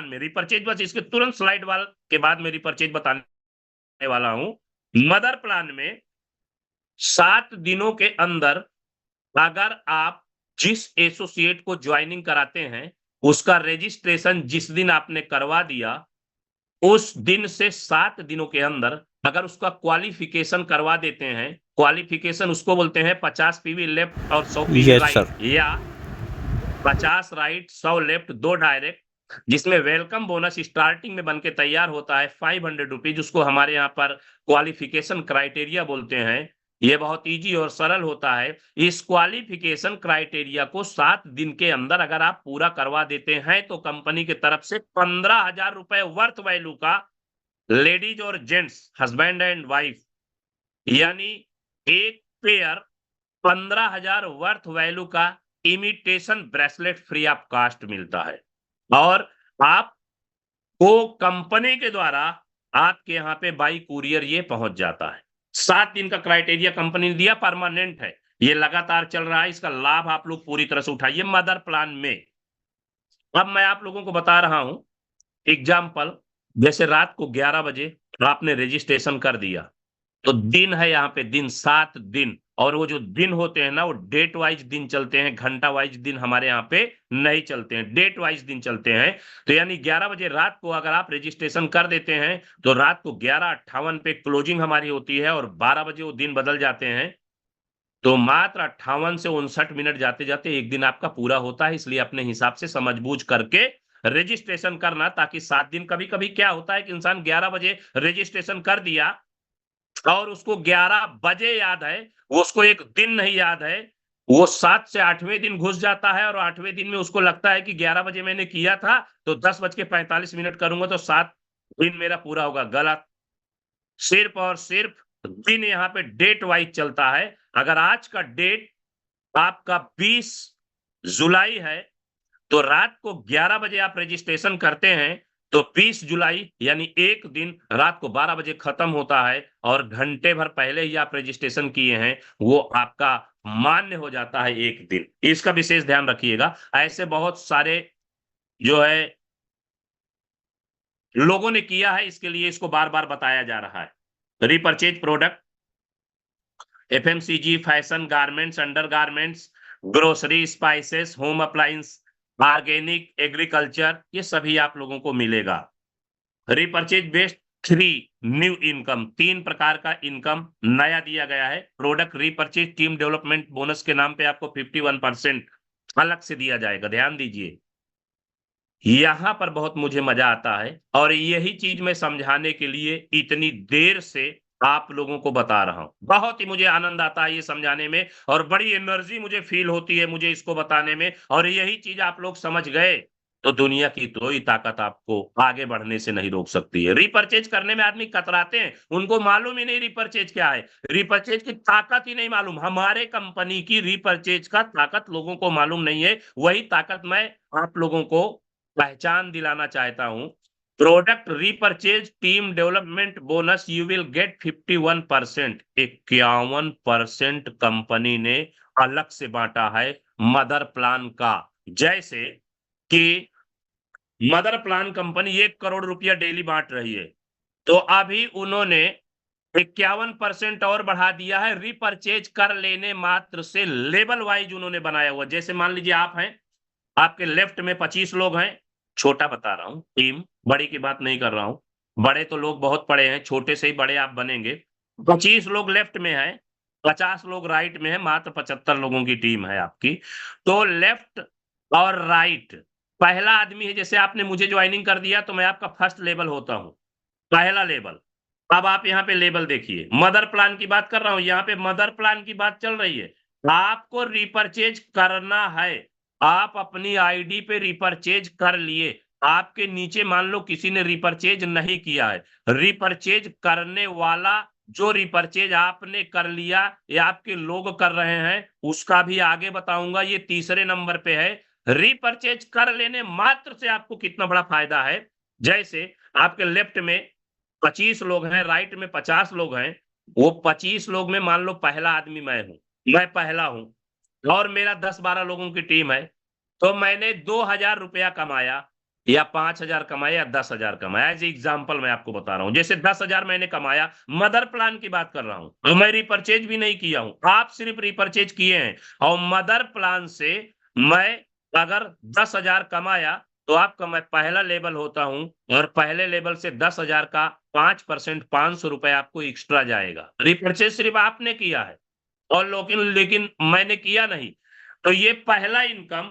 में रिपर्चेज, बस इसके तुरंत स्लाइड वाल के बाद मैं रिपर्चेज बताने वाला हूं। मदर प्लान में 7 दिनों के अंदर अगर आप जिस एसोसिएट को ज्वाइनिंग कराते हैं, उसका रजिस्ट्रेशन जिस दिन आपने करवा दिया, उस दिन से 7 दिनों के अंदर अगर उसका क्वालिफिकेशन करवा देते हैं, क्वालिफिकेशन उसको बोलते हैं 50 पीवी लेफ्ट और 100 पीवी यस राइट, सर। या 50 राइट 100 लेफ्ट 2 डायरेक्ट, जिसमें वेलकम बोनस स्टार्टिंग में बन के तैयार होता है 500 रुपीज, उसको हमारे यहाँ पर क्वालिफिकेशन क्राइटेरिया बोलते हैं। ये बहुत इजी और सरल होता है। इस क्वालिफिकेशन क्राइटेरिया को 7 दिन के अंदर अगर आप पूरा करवा देते हैं तो कंपनी की तरफ से 15,000 रुपए वर्थ वैल्यू का लेडीज और जेंट्स, हस्बैंड एंड वाइफ, यानी एक पेयर 15,000 वर्थ वैल्यू का imitation bracelet free of cost मिलता है, और आपको कंपनी के द्वारा आपके यहाँ पे बाई कुरियर ये पहुंच जाता है। 7 दिन का क्राइटेरिया कंपनी ने दिया, परमानेंट है, ये लगातार चल रहा है, इसका लाभ आप लोग पूरी तरह से उठाइए मदर प्लान में। अब मैं आप लोगों को बता रहा हूं एग्जाम्पल, जैसे रात को 11 बजे आपने रजिस्ट्रेशन कर दिया, तो दिन है यहाँ पे, दिन 7 दिन, और वो जो दिन होते हैं ना, वो डेट वाइज दिन चलते हैं, घंटा वाइज दिन हमारे यहाँ पे नहीं चलते हैं, डेट वाइज दिन चलते हैं। तो यानी 11 बजे रात को अगर आप रजिस्ट्रेशन कर देते हैं तो रात को 11:58 पे क्लोजिंग हमारी होती है, और 12 बजे वो दिन बदल जाते हैं। तो मात्र 58 से 59 मिनट जाते जाते एक दिन आपका पूरा होता है। इसलिए अपने हिसाब से समझ-बूझ करके रजिस्ट्रेशन करना, ताकि 7 दिन, कभी-कभी क्या होता है कि इंसान 11 बजे रजिस्ट्रेशन कर दिया और उसको 11 बजे याद है, वो उसको एक दिन नहीं याद है, वो 7 से 8वें दिन घुस जाता है, और 8वें दिन में उसको लगता है कि 11 बजे मैंने किया था तो 10:45 करूंगा तो 7 दिन मेरा पूरा होगा। गलत। सिर्फ और सिर्फ दिन यहाँ पे डेट वाइज चलता है। अगर आज का डेट आपका 20 जुलाई है, तो रात को 11 बजे आप रजिस्ट्रेशन करते हैं तो 20 जुलाई यानी एक दिन रात को 12 बजे खत्म होता है, और घंटे भर पहले ही आप रजिस्ट्रेशन किए हैं, वो आपका मान्य हो जाता है एक दिन। इसका विशेष ध्यान रखिएगा। ऐसे बहुत सारे जो है लोगों ने किया है, इसके लिए इसको बार-बार बताया जा रहा है। Repurchase product, FMCG, fashion, garments, undergarments, grocery, spices, home appliance, organic, agriculture, ये सभी आप लोगों को मिलेगा। रीपरचेज बेस्ड 3 न्यू इनकम, 3 प्रकार का इनकम नया दिया गया है। Product repurchase team development bonus के नाम पे आपको 51% अलग से दिया जाएगा। ध्यान दीजिए, यहाँ पर बहुत मुझे मजा आता है, और यही चीज मैं समझाने के लिए इतनी देर से आप लोगों को बता रहा हूं। बहुत ही मुझे आनंद आता है ये समझाने में, और बड़ी एनर्जी मुझे फील होती है मुझे इसको बताने में, और यही चीज आप लोग समझ गए तो दुनिया की कोई ताकत आपको आगे बढ़ने से नहीं रोक सकती है। रिपर्चेज करने में आदमी कतराते हैं, उनको मालूम ही नहीं रिपर्चेज क्या है, रिपर्चेज की ताकत ही नहीं मालूम। हमारे कंपनी की रिपर्चेज का ताकत लोगों को मालूम नहीं है, वही ताकत मैं आप लोगों को पहचान दिलाना चाहता हूं। Product repurchase team development bonus you will get 51%, 51% company ने अलग से बांटा है मदर प्लान का। जैसे कि मदर प्लान कंपनी 1 करोड़ रुपया डेली बांट रही है, तो अभी उन्होंने 51% और बढ़ा दिया है रीपरचेज कर लेने मात्र से। लेवल वाइज उन्होंने बनाया हुआ, जैसे मान लीजिए आप हैं, आपके लेफ्ट में 25 लोग हैं, छोटा बता रहा हूं टीम, बड़ी की बात नहीं कर रहा हूं, बड़े तो लोग बहुत पड़े हैं, छोटे से ही बड़े आप बनेंगे। 25 लोग लेफ्ट में हैं, 50 लोग राइट में हैं, मात्र 75 लोगों की टीम है आपकी। तो लेफ्ट और राइट, पहला आदमी है, जैसे आपने मुझे ज्वाइनिंग कर दिया तो मैं आपका फर्स्ट लेवल होता हूं, पहला लेवल। अब आप यहाँ पे लेवल देखिए, मदर प्लान की बात कर रहा हूं, यहाँ पे मदर प्लान की बात चल रही है। आपको रिपर्चेज करना है, आप अपनी आईडी पे रिपर्चेज कर लिए, आपके नीचे मान लो किसी ने रिपर्चेज नहीं किया है, रिपर्चेज करने वाला जो रिपर्चेज आपने कर लिया या आपके लोग कर रहे हैं, उसका भी आगे बताऊंगा, ये तीसरे नंबर पे है। रिपर्चेज कर लेने मात्र से आपको कितना बड़ा फायदा है। जैसे आपके लेफ्ट में 25 लोग हैं, राइट में 50 लोग हैं, वो 25 लोग में मान लो पहला आदमी मैं हूं, मैं पहला हूं, और मेरा 10-12 लोगों की टीम है, तो मैंने 2,000 रुपया कमाया, या 5,000 कमाया, या 10,000 कमाया। एज एग्जाम्पल मैं आपको बता रहा हूं, जैसे 10,000 मैंने कमाया, मदर प्लान की बात कर रहा हूं, तो मैं रिपर्चेज भी नहीं किया हूं, आप सिर्फ रिपर्चेज किए हैं, और मदर प्लान से मैं अगर 10,000 कमाया तो आपका मैं पहला लेवल होता हूं और पहले लेवल से 10,000 का 5% 500 रुपए आपको एक्स्ट्रा जाएगा। रिपर्चेज सिर्फ आपने किया है और लेकिन लेकिन मैंने किया नहीं। तो ये पहला इनकम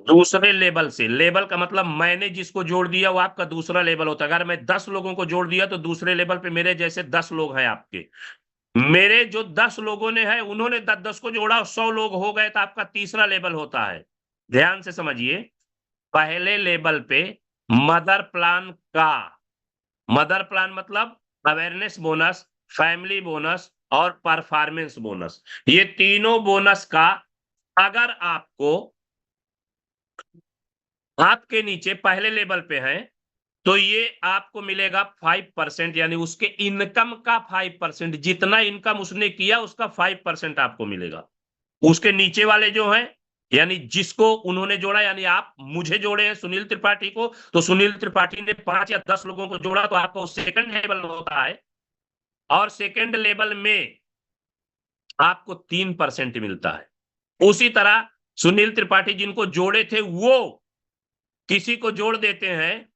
दूसरे लेवल से, लेवल का मतलब मैंने जिसको जोड़ दिया वो आपका दूसरा लेवल होता है। अगर मैं 10 लोगों को जोड़ दिया तो दूसरे लेवल पे मेरे जैसे 10 लोग हैं आपके। मेरे जो 10 लोगों ने है उन्होंने 10-10 को जोड़ा, 100 लोग हो गए तो आपका तीसरा लेवल होता है। ध्यान से समझिए, पहले लेवल पे मदर प्लान का, मदर प्लान मतलब अवेयरनेस बोनस, फैमिली बोनस और परफॉर्मेंस बोनस, ये तीनों बोनस का अगर आपको आपके नीचे पहले लेवल पे है तो ये आपको मिलेगा 5%, यानी उसके इनकम का 5%, जितना इनकम उसने किया उसका 5% आपको मिलेगा। उसके नीचे वाले जो हैं, यानी जिसको उन्होंने जोड़ा, यानी आप मुझे जोड़े हैं सुनील त्रिपाठी को, तो सुनील त्रिपाठी ने 5 या 10 लोगों को जोड़ा तो आपको सेकंड लेवल होता है और सेकंड लेवल में आपको 3% मिलता है। उसी तरह सुनील त्रिपाठी जिनको जोड़े थे वो किसी को जोड़ देते हैं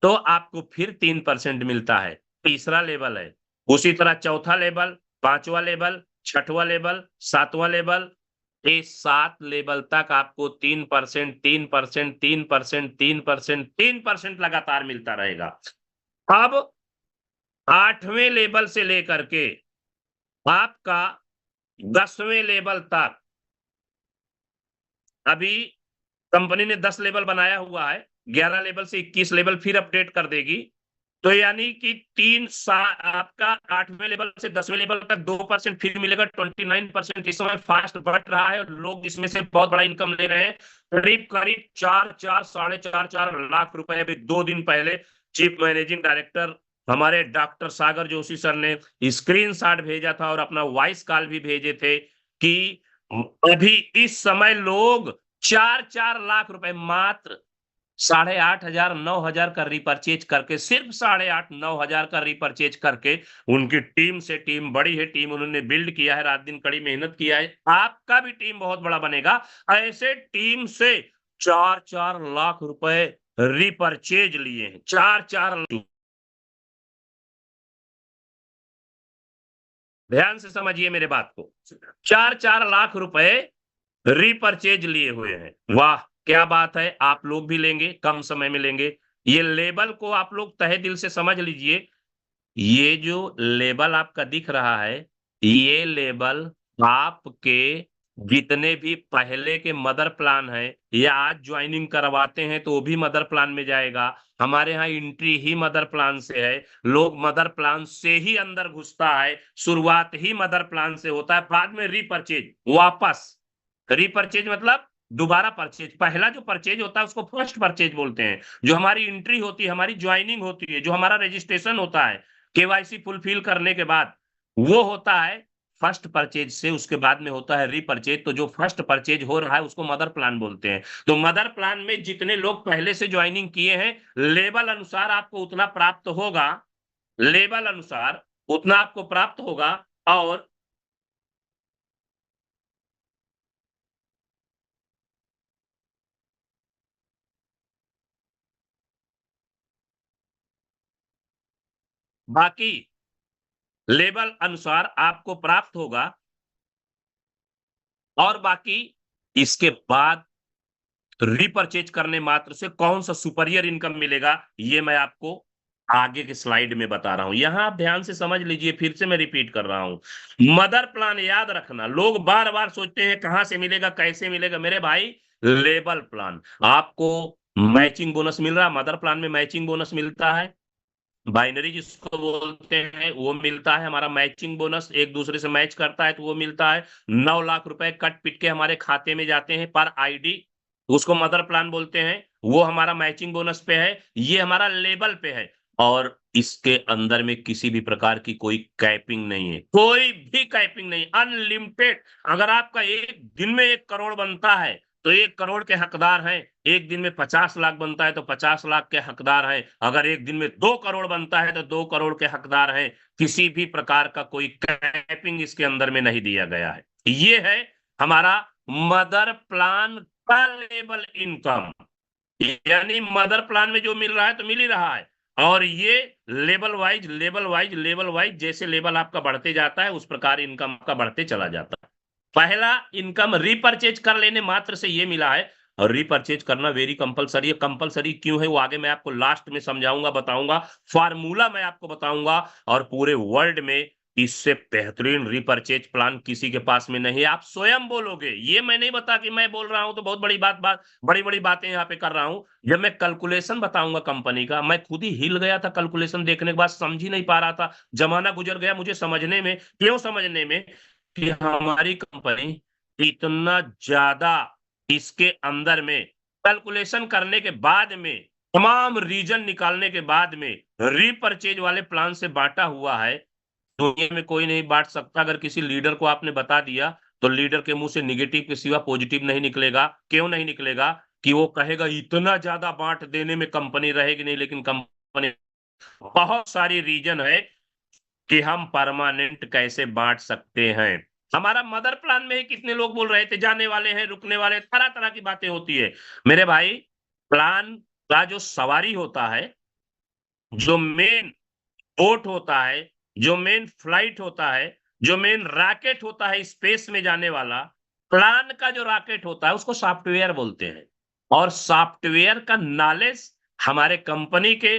तो आपको फिर 3% मिलता है, तीसरा लेवल है। उसी तरह चौथा लेवल, पांचवा लेवल, छठवां लेवल, सातवां लेवल, ये 7 लेवल तक आपको 3%, 3%, 3%, 3%, 3% लगातार मिलता रहेगा। अब 8वें लेवल से लेकर के आपका 10वें लेवल तक, अभी कंपनी ने 10 लेवल बनाया हुआ है, 11 लेवल से 21 लेवल फिर अपडेट कर देगी। तो यानी कि आपका 8वें लेवल से 10वें लेवल तक 2% फिर मिलेगा, 29% इस समय फास्ट बढ़ रहा है और लोग इसमें से बहुत बड़ा इनकम ले रहे हैं। करीब करीब 4 साढ़े 4 लाख रुपए अभी 2 दिन पहले चीफ मैनेजिंग डायरेक्टर हमारे डॉक्टर सागर जोशी सर ने स्क्रीनशॉट भेजा था और अपना वॉइस कॉल भी भेजे थे कि अभी इस समय लोग 4 लाख रुपए मात्र 8,500 9,000 का रिपर्चेज करके, सिर्फ 8,500 9,000 का रिपर्चेज करके, उनकी टीम से, टीम बड़ी है, टीम उन्होंने बिल्ड किया है, रात दिन कड़ी मेहनत किया है, आपका भी टीम बहुत बड़ा बनेगा। ऐसे टीम से 4 लाख रुपए रिपर्चेज लिए हैं, 4 ध्यान से समझिए मेरे बात को, 4 लाख रुपए रिपर्चेज लिए हुए हैं। वाह क्या बात है, आप लोग भी लेंगे, कम समय में लेंगे। ये लेबल को आप लोग तहे दिल से समझ लीजिए। ये जो लेबल आपका दिख रहा है, ये लेबल आपके जितने भी पहले के मदर प्लान है या आज ज्वाइनिंग करवाते हैं तो वो भी मदर प्लान में जाएगा। हमारे यहाँ एंट्री ही मदर प्लान से है, लोग मदर प्लान से ही अंदर घुसता है, शुरुआत ही मदर प्लान से होता है, बाद में रीपरचेज वापस। रीपरचेज मतलब दोबारा परचेज, पहला जो परचेज होता है उसको फर्स्ट परचेज बोलते हैं। जो हमारी एंट्री होती है, हमारी ज्वाइनिंग होती है, जो हमारा रजिस्ट्रेशन होता है केवाईसी फुलफिल करने के बाद, वो होता है फर्स्ट परचेज से, उसके बाद में होता है रीपरचेज। तो जो फर्स्ट परचेज हो रहा है उसको मदर प्लान बोलते हैं। तो मदर प्लान में जितने लोग पहले से ज्वाइनिंग किए हैं, लेवल अनुसार आपको उतना प्राप्त होगा, लेवल अनुसार उतना आपको प्राप्त होगा। और बाकी लेवल अनुसार आपको प्राप्त होगा और बाकी इसके बाद रीपरचेज करने मात्र से कौन सा सुपीरियर इनकम मिलेगा, ये मैं आपको आगे के स्लाइड में बता रहा हूं। यहां आप ध्यान से समझ लीजिए, फिर से मैं रिपीट कर रहा हूं। मदर प्लान याद रखना, लोग बार बार सोचते हैं कहां से मिलेगा, कैसे मिलेगा। मेरे भाई, लेवल प्लान आपको मैचिंग बोनस मिल रहा है, मदर प्लान में मैचिंग बोनस मिलता है, बाइनरी जिसको बोलते हैं वो मिलता है, हमारा मैचिंग बोनस एक दूसरे से मैच करता है तो वो मिलता है। 9 लाख रुपए कट पिट के हमारे खाते में जाते हैं पर आईडी, उसको मदर प्लान बोलते हैं, वो हमारा मैचिंग बोनस पे है, ये हमारा लेवल पे है। और इसके अंदर में किसी भी प्रकार की कोई कैपिंग नहीं है, कोई भी कैपिंग नहीं, अनलिमिटेड। अगर आपका एक दिन में 1 करोड़ बनता है तो 1 करोड़ के हकदार हैं, एक दिन में 50 लाख बनता है तो 50 लाख के हकदार हैं, अगर एक दिन में 2 करोड़ बनता है तो 2 करोड़ के हकदार हैं। किसी भी प्रकार का कोई कैपिंग इसके अंदर में नहीं दिया गया है। ये है हमारा मदर प्लान लेबल इनकम, यानी मदर प्लान में जो मिल रहा है तो मिल ही रहा है, और ये level wise level wise level wise जैसे लेवल आपका बढ़ते जाता है उस प्रकार इनकम आपका बढ़ते चला जाता है। पहला इनकम रीपरचेज कर लेने मात्र से ये मिला है, और रीपरचेज करना वेरी कंपलसरी है। कंपलसरी क्यों है वो आगे मैं आपको लास्ट में समझाऊंगा, बताऊंगा, फार्मूला मैं आपको बताऊंगा, और पूरे वर्ल्ड में इससे बेहतरीन रीपरचेज प्लान किसी के पास में नहीं है। आप स्वयं बोलोगे, ये मैं नहीं बता कि मैं बोल रहा हूं तो बहुत बड़ी बात बड़ी बड़ी बातें यहाँ पे कर रहा हूं। जब मैं कैलकुलेशन बताऊंगा कंपनी का, मैं खुद ही हिल गया था कैलकुलेशन देखने के बाद, समझ ही नहीं पा रहा था, जमाना गुजर गया मुझे समझने में। क्यों समझने में? कि हमारी कंपनी इतना ज्यादा इसके अंदर में कैलकुलेशन करने के बाद में, तमाम रीजन निकालने के बाद में रीपरचेज वाले प्लान से बांटा हुआ है। दुनिया में कोई नहीं बांट सकता। अगर किसी लीडर को आपने बता दिया तो लीडर के मुंह से निगेटिव के सिवा पॉजिटिव नहीं निकलेगा। क्यों नहीं निकलेगा? कि वो कहेगा इतना ज्यादा बांट देने में कंपनी रहेगी नहीं, लेकिन कंपनी बहुत सारी रीजन है कि हम परमानेंट कैसे बांट सकते हैं। हमारा मदर प्लान में ही कितने लोग बोल रहे थे जाने वाले हैं, रुकने वाले, तरह तरह की बातें होती है। मेरे भाई, प्लान का जो सवारी होता है, जो मेन बोट होता है, जो मेन फ्लाइट होता है, जो मेन रॉकेट होता है स्पेस में जाने वाला, प्लान का जो रॉकेट होता है उसको सॉफ्टवेयर बोलते हैं। और सॉफ्टवेयर का नॉलेज हमारे कंपनी के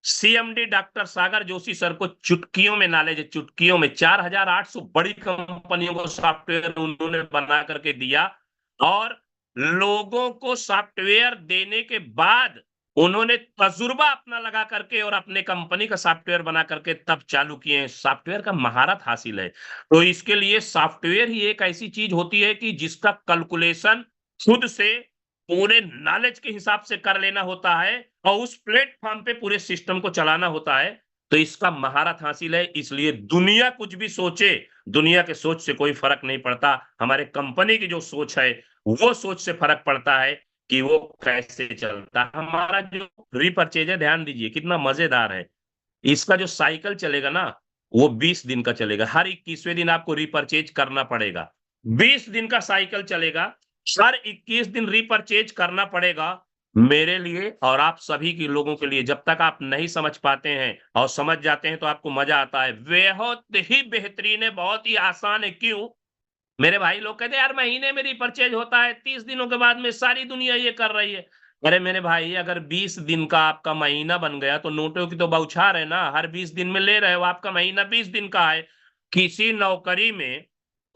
सीएमडी डॉक्टर सागर जोशी सर को चुटकियों में नॉलेज है, चुटकियों में। 4800 बड़ी कंपनियों को सॉफ्टवेयर उन्होंने बना करके दिया, और लोगों को सॉफ्टवेयर देने के बाद उन्होंने तजुर्बा अपना लगा करके और अपने कंपनी का सॉफ्टवेयर बना करके तब चालू किए हैं। सॉफ्टवेयर का महारत हासिल है। तो इसके लिए सॉफ्टवेयर ही एक ऐसी चीज होती है कि जिसका कैलकुलेशन खुद से पूरे नॉलेज के हिसाब से कर लेना होता है, और उस प्लेटफॉर्म पे पूरे सिस्टम को चलाना होता है। तो इसका महारत हासिल है, इसलिए दुनिया कुछ भी सोचे, दुनिया के सोच से कोई फर्क नहीं पड़ता। हमारे कंपनी की जो सोच है वो सोच से फर्क पड़ता है कि वो कैसे चलता है। हमारा जो रीपरचेज है, ध्यान दीजिए कितना मजेदार है। इसका जो साइकिल चलेगा ना, वो 20 दिन का चलेगा। हर 21वें दिन आपको रीपरचेज करना पड़ेगा। 20 दिन का साइकिल चलेगा, हर 21 दिन रीपरचेज करना पड़ेगा। मेरे लिए और आप सभी के लोगों के लिए, जब तक आप नहीं समझ पाते हैं और समझ जाते हैं तो आपको मजा आता है। बहुत ही बेहतरीन है, बहुत ही आसान है। क्यों? मेरे भाई लोग कहते हैं यार महीने में रिपर्चेज होता है, 30 दिनों के बाद में सारी दुनिया ये कर रही है। अरे मेरे भाई, अगर 20 दिन का आपका महीना बन गया तो नोटों की तो बौछार है ना। हर 20 दिन में ले रहे हो, आपका महीना 20 दिन का है। किसी नौकरी में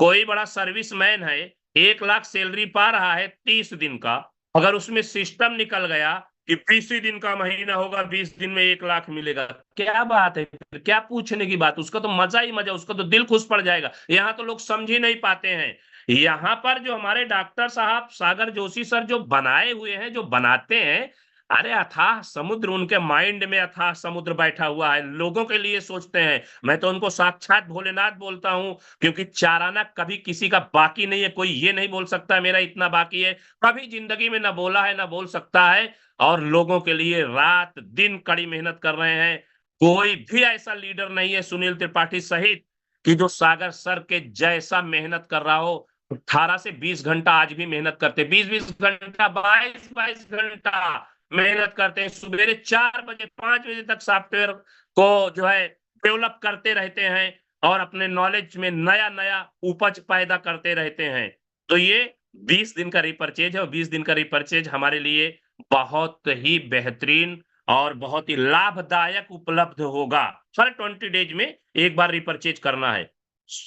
कोई बड़ा सर्विसमैन है, 1 लाख सैलरी पा रहा है 30 दिन का, अगर उसमें सिस्टम निकल गया कि 20 ही दिन का महीना होगा, 20 दिन में 1 लाख मिलेगा, क्या बात है फिर? क्या पूछने की बात? उसका तो मजा ही मजा, उसका तो दिल खुश पड़ जाएगा। यहाँ तो लोग समझ ही नहीं पाते हैं। यहाँ पर जो हमारे डॉक्टर साहब सागर जोशी सर जो बनाए हुए हैं, जो बनाते हैं, अरे अथाह समुद्र उनके माइंड में, अथाह समुद्र बैठा हुआ है, लोगों के लिए सोचते हैं। मैं तो उनको साक्षात भोलेनाथ बोलता हूं, क्योंकि चाराना कभी किसी का बाकी नहीं है। कोई ये नहीं बोल सकता मेरा इतना बाकी है, कभी जिंदगी में ना बोला है ना बोल सकता है। और लोगों के लिए रात दिन कड़ी मेहनत कर रहे हैं। कोई भी ऐसा लीडर नहीं है सुनील त्रिपाठी सहित कि जो सागर सर के जैसा मेहनत कर रहा हो। 18 से 20 घंटा आज भी मेहनत करते, 20-20 घंटा, 22-22 घंटा मेहनत करते हैं। सवेरे 4 बजे 5 बजे तक सॉफ्टवेयर को जो है डेवलप करते रहते हैं, और अपने नॉलेज में नया नया उपज पैदा करते रहते हैं। तो ये 20 दिन का रिपर्चेज है, और 20 दिन का रिपर्चेज हमारे लिए बहुत ही बेहतरीन और बहुत ही लाभदायक उपलब्ध होगा। हर 20 डेज में एक बार रिपर्चेज करना है।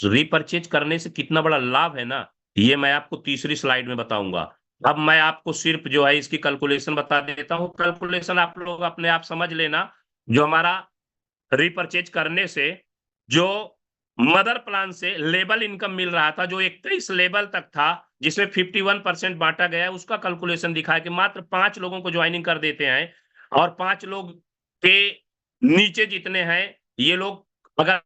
रिपर्चेज करने से कितना बड़ा लाभ है ना, ये मैं आपको तीसरी स्लाइड में बताऊंगा। अब मैं आपको सिर्फ जो है इसकी कैलकुलेशन बता देता हूं। कैलकुलेशन आप लोग अपने आप समझ लेना। जो हमारा रिपर्चेज करने से जो मदर प्लान से लेबल इनकम मिल रहा था, जो 21 लेबल तक था, जिसमें 51% बांटा गया है, उसका कैलकुलेशन दिखा है कि मात्र 5 लोगों को ज्वाइनिंग कर देते हैं, और 5 लोग के नीचे जितने हैं ये लोग, अगर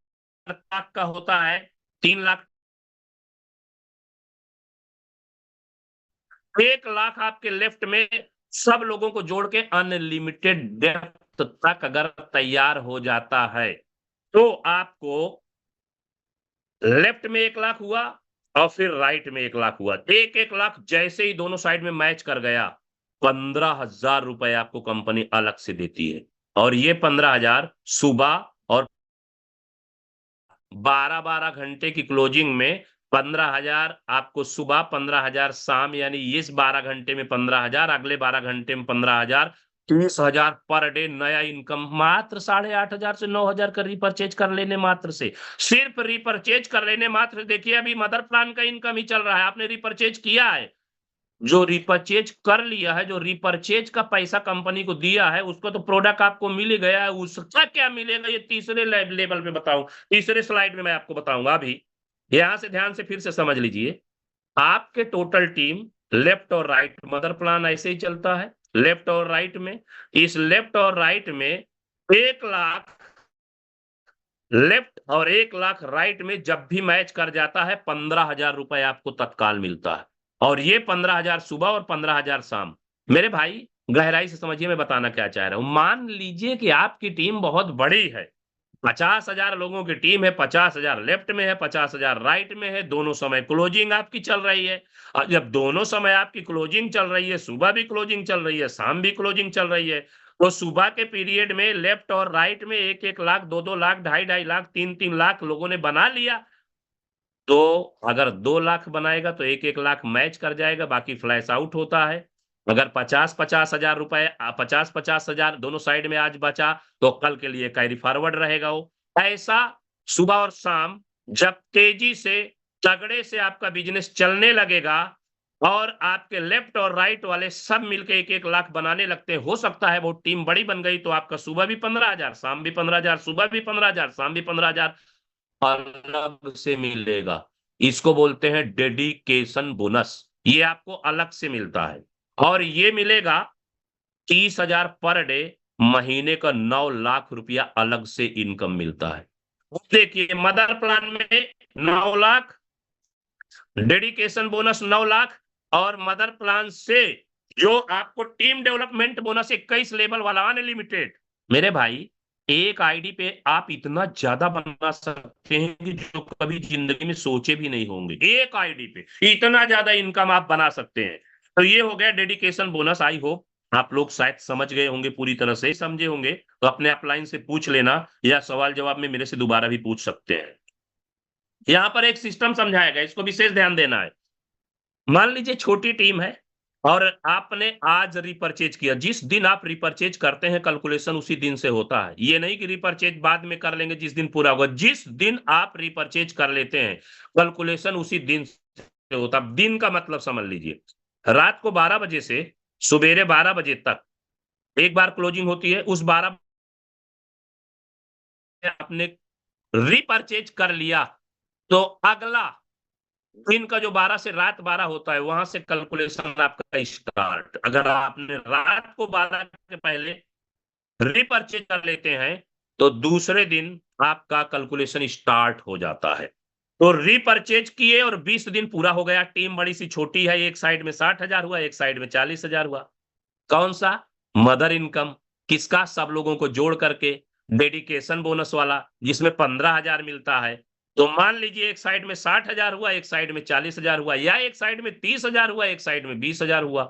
लाख का होता है 3 लाख, 1 लाख आपके लेफ्ट में सब लोगों को जोड़ के अनलिमिटेड डेप्थ तक अगर तैयार हो जाता है, तो आपको लेफ्ट में 1 लाख हुआ, और फिर राइट में 1 लाख हुआ। 1-1 लाख जैसे ही दोनों साइड में मैच कर गया, 15,000 रुपए आपको कंपनी अलग से देती है। और ये 15,000 सुबह और 12-12 घंटे की क्लोजिंग में 15,000 आपको सुबह, 15,000 शाम, यानी इस 12 घंटे में 15,000, अगले 12 घंटे में 15,000, 30,000 पर डे नया इनकम मात्र 8,500 से 9,000 का रिपर्चेज कर लेने मात्र से। सिर्फ रिपर्चेज कर लेने मात्र। देखिए अभी मदर प्लान का इनकम ही चल रहा है, आपने रिपर्चेज किया है, जो रिपर्चेज कर लिया है, जो रिपर्चेज का पैसा कंपनी को दिया है, उसको तो प्रोडक्ट आपको मिल ही गया है। उसका क्या मिलेगा ये तीसरे लेवल पे बताऊं, तीसरे स्लाइड में मैं आपको बताऊंगा। अभी यहां से ध्यान से फिर से समझ लीजिए, आपके टोटल टीम लेफ्ट और राइट, मदर प्लान ऐसे ही चलता है लेफ्ट और राइट में। इस लेफ्ट और राइट में 1 लाख लेफ्ट और 1 लाख राइट में जब भी मैच कर जाता है, 15,000 रुपए आपको तत्काल मिलता है। और ये 15,000 सुबह और 15,000 शाम। मेरे भाई गहराई से समझिए मैं बताना क्या चाह रहा हूं। मान लीजिए कि आपकी टीम बहुत बड़ी है, 50,000 लोगों की टीम है, 50,000 लेफ्ट में है, 50,000 राइट में है, दोनों समय क्लोजिंग आपकी चल रही है। और जब दोनों समय आपकी क्लोजिंग चल रही है, सुबह भी क्लोजिंग चल रही है, शाम भी क्लोजिंग चल रही है, तो सुबह के पीरियड में लेफ्ट और राइट में 1-1 लाख, 2-2 लाख, 2.5-2.5 लाख, 3-3 लाख लोगों ने बना लिया। तो अगर 2 लाख बनाएगा तो 1-1 लाख मैच कर जाएगा, बाकी फ्लैश आउट होता है। अगर 50-50 हजार रुपए, 50-50 हजार दोनों साइड में आज बचा, तो कल के लिए कैरी फॉरवर्ड रहेगा वो। ऐसा सुबह और शाम जब तेजी से तगड़े से आपका बिजनेस चलने लगेगा और आपके लेफ्ट और राइट वाले सब मिलके 1-1 लाख बनाने लगते हैं, हो सकता है वो टीम बड़ी बन गई तो आपका सुबह भी 15,000, शाम भी 15,000, सुबह भी 15,000, शाम भी 15,000 अलग से मिलेगा। इसको बोलते हैं डेडिकेशन बोनस। ये आपको अलग से मिलता है और ये मिलेगा 30,000 पर डे, महीने का 9 लाख रुपया अलग से इनकम मिलता है। देखिए मदर प्लान में 9 लाख, डेडिकेशन बोनस 9 लाख, और मदर प्लान से जो आपको टीम डेवलपमेंट बोनस 21 लेवल वाला अनलिमिटेड। मेरे भाई एक आईडी पे आप इतना ज्यादा बना सकते हैं कि जो कभी जिंदगी में सोचे भी नहीं होंगे। एक आईडी पे इतना ज्यादा इनकम आप बना सकते हैं। तो ये हो गया डेडिकेशन बोनस। आई होप आप लोग शायद समझ गए होंगे, पूरी तरह से समझे होंगे, तो अपने अपलाइन से पूछ लेना या सवाल जवाब में मेरे से दोबारा भी पूछ सकते हैं। यहाँ पर एक सिस्टम समझाया गया, इसको विशेष ध्यान देना है। मान लीजिए छोटी टीम है और आपने आज रिपर्चेज किया। जिस दिन आप रिपर्चेज करते हैं कैलकुलेशन उसी दिन से होता है। ये नहीं कि रिपर्चेज बाद में कर लेंगे जिस दिन पूरा होगा। जिस दिन आप रिपर्चेज कर लेते हैं कैलकुलेशन उसी दिन से होता है। दिन का मतलब समझ लीजिए, रात को 12 बजे से सुबेरे 12 बजे तक एक बार क्लोजिंग होती है। उस 12 आपने रिपर्चेज कर लिया तो अगला दिन का जो 12 से रात 12 होता है वहां से कैलकुलेशन आपका स्टार्ट। अगर आपने रात को 12 के पहले रिपर्चेज कर लेते हैं तो दूसरे दिन आपका कैलकुलेशन स्टार्ट हो जाता है। तो रिपर्चेज किए और 20 दिन पूरा हो गया। टीम बड़ी सी छोटी है, एक साइड में 60,000 हुआ, एक साइड में 40,000 हुआ। कौन सा? Mother income. किसका? सब लोगों को जोड़ करके डेडिकेशन बोनस वाला, जिसमें 15,000 मिलता है। तो मान लीजिए एक साइड में 60,000 हुआ, एक साइड में 40,000 हुआ, या एक साइड में 30,000 हुआ, एक साइड में 20,000 हुआ।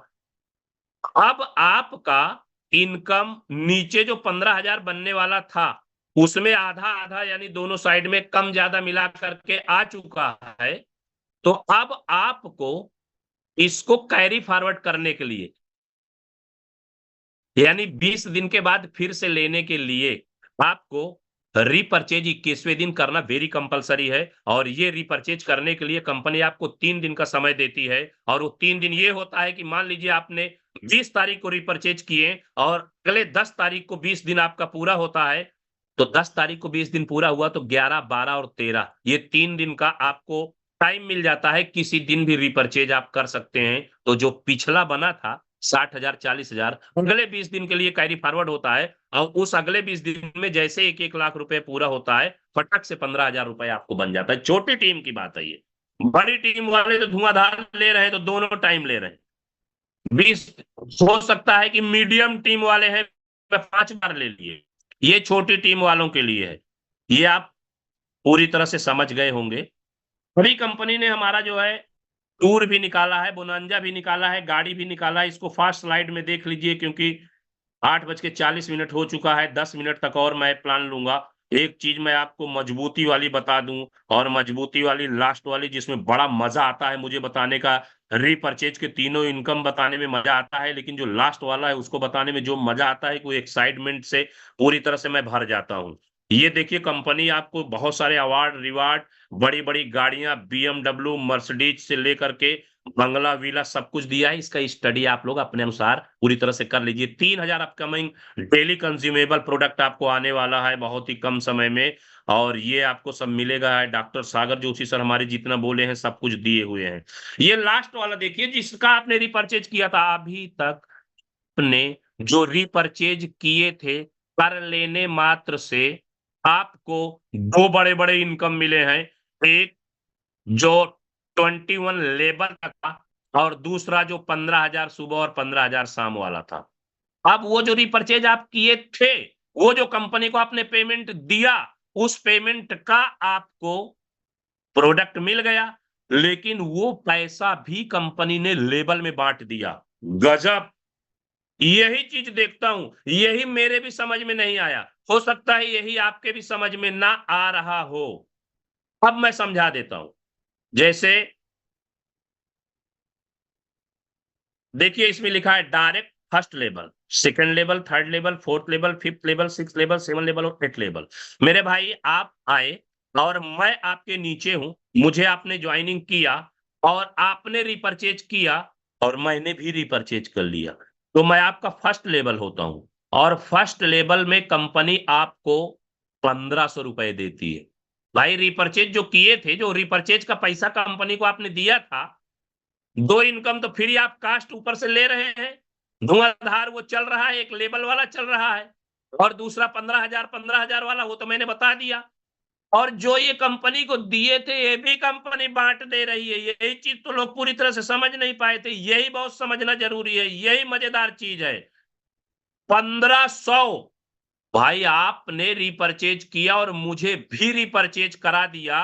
अब आपका इनकम नीचे जो 15,000 बनने वाला था उसमें आधा आधा यानी दोनों साइड में कम ज्यादा मिला करके आ चुका है। तो अब आपको इसको कैरी फॉरवर्ड करने के लिए, यानी 20 दिन के बाद फिर से लेने के लिए आपको रीपरचेज 21वें दिन करना वेरी कंपलसरी है। और ये रीपरचेज करने के लिए कंपनी आपको 3 दिन का समय देती है। और वो 3 दिन ये होता है कि मान लीजिए आपने 20 तारीख को रीपरचेज किए और अगले 10 तारीख को 20 दिन आपका पूरा होता है। तो 10 तारीख को 20 दिन पूरा हुआ तो 11, 12 और 13 ये 3 दिन का आपको टाइम मिल जाता है। किसी दिन भी रीपरचेज आप कर सकते हैं। तो जो पिछला बना था 60,000, 40,000, अगले 20 दिन के लिए कैरी फॉरवर्ड होता है। और उस अगले 20 दिन में जैसे 1-1 लाख रुपए पूरा होता है, फटक से 15,000 रुपए आपको बन जाता है। छोटी टीम की बात है ये। बड़ी टीम वाले तो धुआंधार ले रहे हैं, तो दोनों टाइम ले रहे हैं। 20 हो सकता है कि मीडियम टीम वाले हैं 5 बार ले लिए। ये छोटी टीम वालों के लिए है। ये आप पूरी तरह से समझ गए होंगे। बड़ी कंपनी ने हमारा जो है टूर भी निकाला है, बोनांजा भी निकाला है, गाड़ी भी निकाला है। इसको फास्ट स्लाइड में देख लीजिए, क्योंकि 8:40 हो चुका है, 10 मिनट तक और मैं प्लान लूंगा। एक चीज मैं आपको मजबूती वाली बता दूं, और मजबूती वाली लास्ट वाली, जिसमें बड़ा मजा आता है मुझे बताने का। रीपरचेज के तीनों इनकम बताने में मजा आता है, लेकिन जो लास्ट वाला है उसको बताने में जो मजा आता है, कोई एक्साइटमेंट से पूरी तरह से मैं भर जाता हूँ। ये देखिए, कंपनी आपको बहुत सारे अवार्ड रिवार्ड, बड़ी बड़ी गाड़ियां, BMW मर्सिडीज से लेकर के बंगला विला सब कुछ दिया है। इसका स्टडी आप लोग अपने अनुसार पूरी तरह से कर लीजिए। 3000 अपकमिंग डेली कंज्यूमेबल प्रोडक्ट आपको आने वाला है बहुत ही कम समय में, और ये आपको सब मिलेगा है। डॉक्टर सागर जोशी सर हमारे जितना बोले हैं सब कुछ दिए हुए हैं। ये लास्ट वाला देखिए, जिसका आपने रिपर्चेज किया था अभी तक, आपने जो रिपर्चेज किए थे, कर लेने मात्र से आपको दो बड़े बड़े इनकम मिले हैं। एक जो 21 लेबर का था, और दूसरा जो 15,000 सुबह और 15,000 शाम वाला था। अब वो जो रिपर्चेज आप किए थे, वो जो कंपनी को आपने पेमेंट दिया, उस पेमेंट का आपको प्रोडक्ट मिल गया, लेकिन वो पैसा भी कंपनी ने लेबल में बांट दिया। गजब! यही चीज देखता हूं, यही मेरे भी समझ में नहीं आया। हो सकता है यही आपके भी समझ में ना आ रहा हो। अब मैं समझा देता हूं। जैसे देखिए, इसमें लिखा है direct first level, second level, third level, fourth level, fifth level, six level, seven level और एट लेवल। मेरे भाई, आप आए और मैं आपके नीचे हूं, मुझे आपने ज्वाइनिंग किया और आपने रिपर्चेज किया, और मैंने भी रिपर्चेज कर लिया, तो मैं आपका फर्स्ट लेवल होता हूं। और फर्स्ट लेवल में कंपनी आपको 1500 रुपए देती है। भाई, रिपर्चेज जो किए थे, जो रिपर्चेज का पैसा कंपनी को आपने दिया था, दो इनकम तो फ्री आप कास्ट ऊपर से ले रहे हैं। धुआंधार वो चल रहा है, एक लेबल वाला चल रहा है, और दूसरा 15,000 वाला, वो तो मैंने बता दिया। और जो ये कंपनी को दिए थे, ये भी कंपनी बांट दे रही है। यही चीज तो लोग पूरी तरह से समझ नहीं पाए थे, यही बहुत समझना जरूरी है, यही मजेदार चीज है। 1500! भाई, आपने रिपर्चेज किया और मुझे भी रिपर्चेज करा दिया,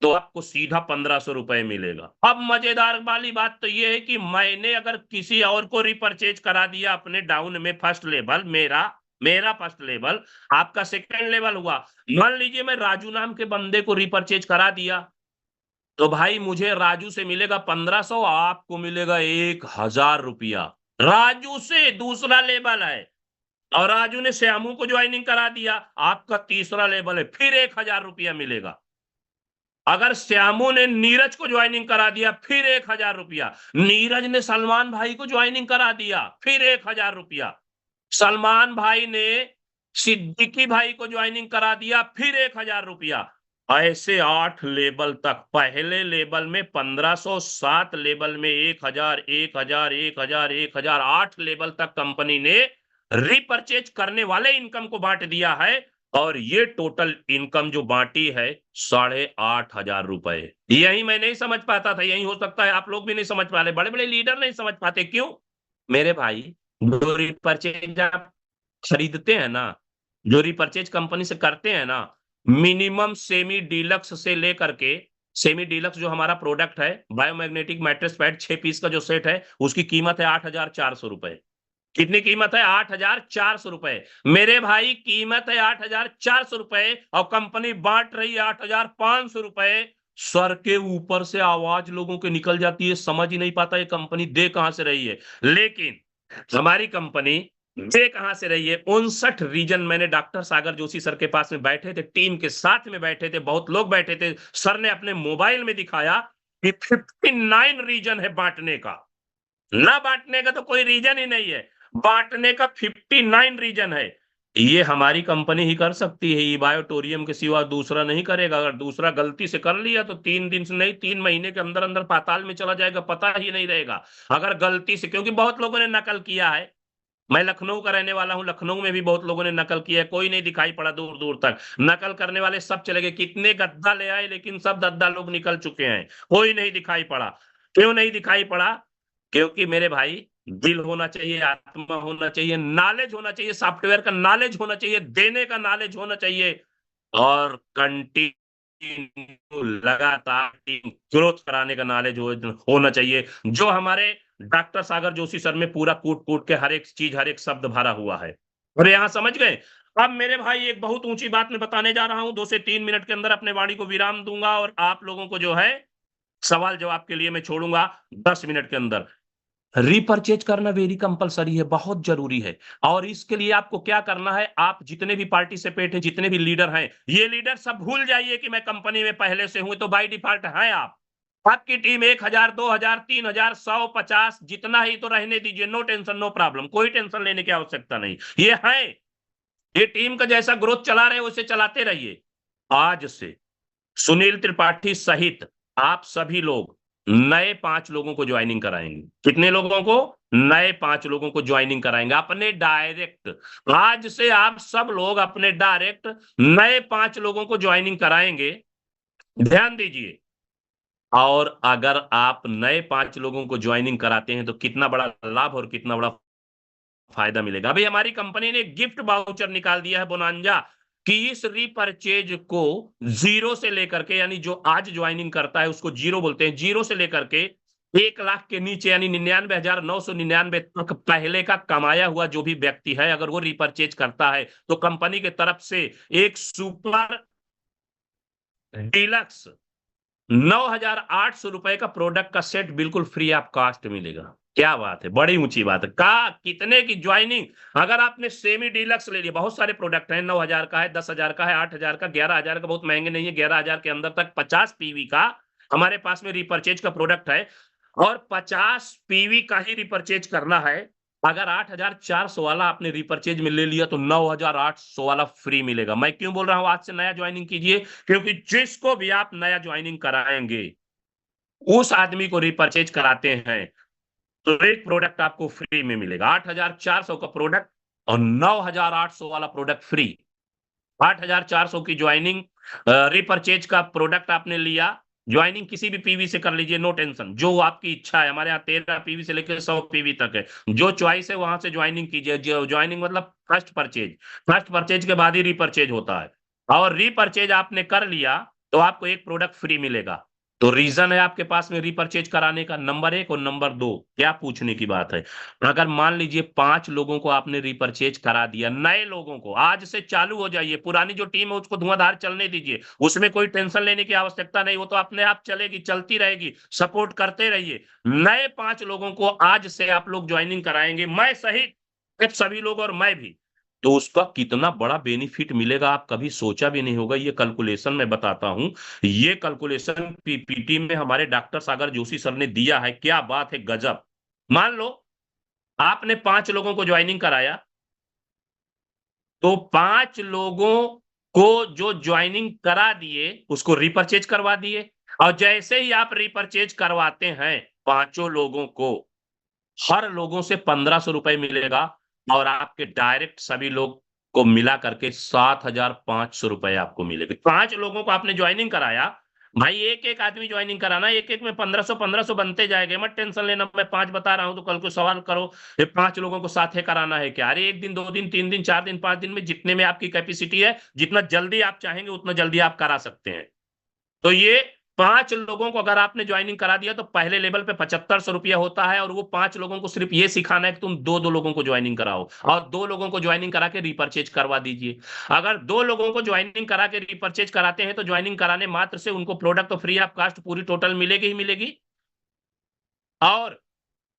तो आपको सीधा 1500 रुपए मिलेगा। अब मजेदार वाली बात तो ये है कि मैंने अगर किसी और को रिपर्चेज करा दिया अपने डाउन में, फर्स्ट लेवल मेरा मेरा फर्स्ट लेवल, आपका सेकंड लेवल हुआ। मान लीजिए मैं राजू नाम के बंदे को रिपर्चेज करा दिया, तो भाई मुझे राजू से मिलेगा 1500, आपको मिलेगा 1000 रुपया। राजू से दूसरा लेवल है। और राजू ने श्यामू को ज्वाइनिंग करा दिया, आपका तीसरा लेवल है, फिर 1000 रुपया मिलेगा। अगर श्यामू ने नीरज को ज्वाइनिंग करा दिया, फिर 1000 रुपया। नीरज ने सलमान भाई को ज्वाइनिंग करा दिया, फिर 1000 रुपया। सलमान भाई ने सिद्दीकी भाई को ज्वाइनिंग करा दिया, फिर 1000 रुपया। ऐसे 8 लेवल तक, पहले लेवल में 1500, 7 लेवल में 1000, 1000, 1000, 1000, 8 लेवल तक कंपनी ने रिपर्चेज करने वाले इनकम को बांट दिया है। और ये टोटल इनकम जो बांटी है 8,500 रुपए। यही मैं नहीं समझ पाता था, यही हो सकता है आप लोग भी नहीं समझ पा रहे, बड़े बड़े लीडर नहीं समझ पाते। क्यों? मेरे भाई, जो रिपर्चेज आप खरीदते हैं ना, जो रिपर्चेज कंपनी से करते हैं ना, मिनिमम सेमी डीलक्स से लेकर के, सेमी डीलक्स जो हमारा प्रोडक्ट है, बायोमैग्नेटिक मैट्रेस पैड 6 पीस का जो सेट है, उसकी कीमत है 8,400 रुपए। कितनी कीमत है? 8,400 रुपए। मेरे भाई, कीमत है 8,400 रुपए, और कंपनी बांट रही है 8,500 रुपए। सर के ऊपर से आवाज लोगों के निकल जाती है, समझ ही नहीं पाता ये कंपनी दे कहां से रही है। लेकिन हमारी कंपनी दे कहां से रही है? 59 रीजन। मैंने डॉक्टर सागर जोशी सर के पास में बैठे थे, टीम के साथ में बैठे थे, बहुत लोग बैठे थे। सर ने अपने मोबाइल में दिखाया कि 59 रीजन है बांटने का। ना बांटने का तो कोई रीजन ही नहीं है, बांटने का 59 रीजन है। ये हमारी कंपनी ही कर सकती है, ये बायोटोरियम के सिवा दूसरा नहीं करेगा। अगर दूसरा गलती से कर लिया तो 3 दिन से नहीं, 3 महीने के अंदर अंदर पाताल में चला जाएगा, पता ही नहीं रहेगा। अगर गलती से, क्योंकि बहुत लोगों ने नकल किया है। मैं लखनऊ का रहने वाला हूं, लखनऊ में भी बहुत लोगों ने नकल किया है, कोई नहीं दिखाई पड़ा दूर दूर तक। नकल करने वाले सब चले गए, कितने गद्दा ले आए, लेकिन सब गद्दा लोग निकल चुके हैं, कोई नहीं दिखाई पड़ा। क्यों नहीं दिखाई पड़ा? क्योंकि मेरे भाई, दिल होना चाहिए, आत्मा होना चाहिए, नॉलेज होना चाहिए, सॉफ्टवेयर का नॉलेज होना चाहिए, देने का नॉलेज होना चाहिए, और कंटिन्यू लगातार टीम ग्रोथ कराने का नॉलेज होना चाहिए, जो हमारे डॉक्टर सागर जोशी सर में पूरा कूट-कूट के हर एक चीज़, हर एक शब्द भरा हुआ है। और यहाँ समझ गए? अब मेरे भाई एक बहुत ऊँची बात मैं बताने जा रहा हूँ, 2 से 3 मिनट के अंदर अपने वाणी को विराम दूँगा और आप लोगों को जो है सवाल-जवाब के लिए मैं छोड़ूँगा 10 मिनट के अंदर। रीपरचेज़ करना वेरी कंपल्सरी है, बहुत ज़रूरी है और इसके लिए आपको क्या करना है, आप जितने भी पार्टिसिपेट हैं, जितने भी लीडर हैं, ये लीडर सब भूल जाइए कि मैं कंपनी में पहले से हूँ, तो बाय डिफ़ॉल्ट हैं आप। आपकी टीम 1000, 2000, 3000, 100, 50 जितना ही तो रहने दीजिए, नो टेंशन, नो प्रॉब्लम, कोई टेंशन लेने की आवश्यकता नहीं। ये हैं, ये टीम का जैसा ग्रोथ चला रहे हैं, वैसे चलाते रहिए। आज से सुनील त्रिपाठी सहित आप सभी लोग नए 5 लोगों को ज्वाइनिंग कराएंगे। कितने लोगों को? नए 5 लोगों को ज्वाइनिंग कराएंगे अपने डायरेक्ट। आज से आप सब लोग अपने डायरेक्ट नए 5 लोगों को ज्वाइनिंग कराएंगे। ध्यान दीजिए। और अगर आप नए 5 लोगों को ज्वाइनिंग कराते हैं तो कितना बड़ा लाभ और कितना बड़ा फायदा मिलेगा। अभी हमारी कंपनी ने गिफ्ट वाउचर निकाल दिया है बोनांजा कि इस रीपरचेज को 0 से लेकर के, यानी जो आज ज्वाइनिंग करता है उसको 0 बोलते हैं, 0 से लेकर के 1 लाख के नीचे यानी 99,999 तक पहले का कमाया हुआ जो भी व्यक्ति है, अगर वो रीपरचेज करता है तो कंपनी की तरफ से एक सुपर डीलक्स 9,800 रुपए का प्रोडक्ट का सेट बिल्कुल फ्री ऑफ कॉस्ट मिलेगा। क्या बात है, बड़ी ऊंची बात है। का कितने की ज्वाइनिंग? अगर आपने सेमी डीलक्स ले लिया, बहुत सारे प्रोडक्ट हैं, 9,000 का है, 10,000 का है, 8,000 का, 11,000 का, बहुत महंगे नहीं है, 11,000 के अंदर तक 50 पीवी का हमारे पास में रीपरचेज का प्रोडक्ट है और 50 पीवी का ही रीपरचेज करना है। अगर 8,400 वाला आपने रीपरचेज में ले लिया तो 9,800 वाला फ्री मिलेगा। मैं क्यों बोल रहा हूं आज से नया ज्वाइनिंग कीजिए? क्योंकि जिसको भी आप नया ज्वाइनिंग कराएंगे उस आदमी को रीपरचेज कराते हैं तो एक प्रोडक्ट आपको फ्री में मिलेगा। 8,400 का प्रोडक्ट और 9,800 वाला प्रोडक्ट फ्री। 8,400 की ज्वाइनिंग, रीपरचेज का प्रोडक्ट आपने लिया, ज्वाइनिंग किसी भी पीवी से कर लीजिए, नो टेंशन, जो आपकी इच्छा है। हमारे यहाँ 13 पीवी से लेकर 100 पीवी तक है, जो चॉइस है वहां से ज्वाइनिंग कीजिए। ज्वाइनिंग मतलब फर्स्ट परचेज के बाद ही रीपरचेज होता है और रीपरचेज आपने कर लिया तो आपको एक प्रोडक्ट फ्री मिलेगा। तो रीजन है आपके पास में रीपरचेज कराने का, नंबर 1 और नंबर 2 क्या पूछने की बात है। अगर मान लीजिए 5 लोगों को आपने रीपरचेज करा दिया, नए लोगों को, आज से चालू हो जाइए। पुरानी जो टीम है उसको धुआंधार चलने दीजिए, उसमें कोई टेंशन लेने की आवश्यकता नहीं, वो तो अपने आप चलेगी, चलती रहेगी, सपोर्ट करते रहिए। नए 5 लोगों को आज से आप लोग ज्वाइनिंग कराएंगे, मैं सहित सभी लोग और मैं भी, तो उसका कितना बड़ा बेनिफिट मिलेगा आप कभी सोचा भी नहीं होगा। ये कैलकुलेशन मैं बताता हूं, ये कैलकुलेशन पीपीटी में हमारे डॉक्टर सागर जोशी सर ने दिया है। क्या बात है, गजब। मान लो आपने 5 लोगों को ज्वाइनिंग कराया तो 5 लोगों को जो ज्वाइनिंग करा दिए उसको रीपरचेज करवा दिए और जैसे ही आप रीपरचेज करवाते हैं 5 लोगों को, हर लोगों से 1,500 रुपए मिलेगा और आपके डायरेक्ट सभी लोग को मिला करके 7,500 रुपए आपको मिलेंगे। 5 लोगों को आपने ज्वाइनिंग कराया, भाई एक-एक आदमी ज्वाइनिंग कराना, एक-एक में 1,500 बनते जाएंगे, मत टेंशन लेना। मैं 5 बता रहा हूं तो कल को सवाल करो ये 5 लोगों को साथ कराना है क्या? अरे 1 दिन, 2 दिन, 3 दिन, 4 दिन, 5 दिन में जितने में आपकी कैपेसिटी है, जितना जल्दी आप चाहेंगे उतना जल्दी आप करा सकते हैं। तो ये 5 लोगों को अगर आपने ज्वाइनिंग करा दिया तो पहले लेवल पे 7,500 रुपया होता है और वो 5 लोगों को सिर्फ ये सिखाना है कि तुम 2-2 लोगों को ज्वाइनिंग कराओ और 2 लोगों को ज्वाइनिंग करा के रीपरचेज करवा दीजिए। अगर 2 लोगों को ज्वाइनिंग करा के रीपरचेज कराते हैं तो ज्वाइनिंग कराने मात्र से उनको प्रोडक्ट तो फ्री ऑफ कॉस्ट पूरी टोटल मिलेगी ही मिलेगी। और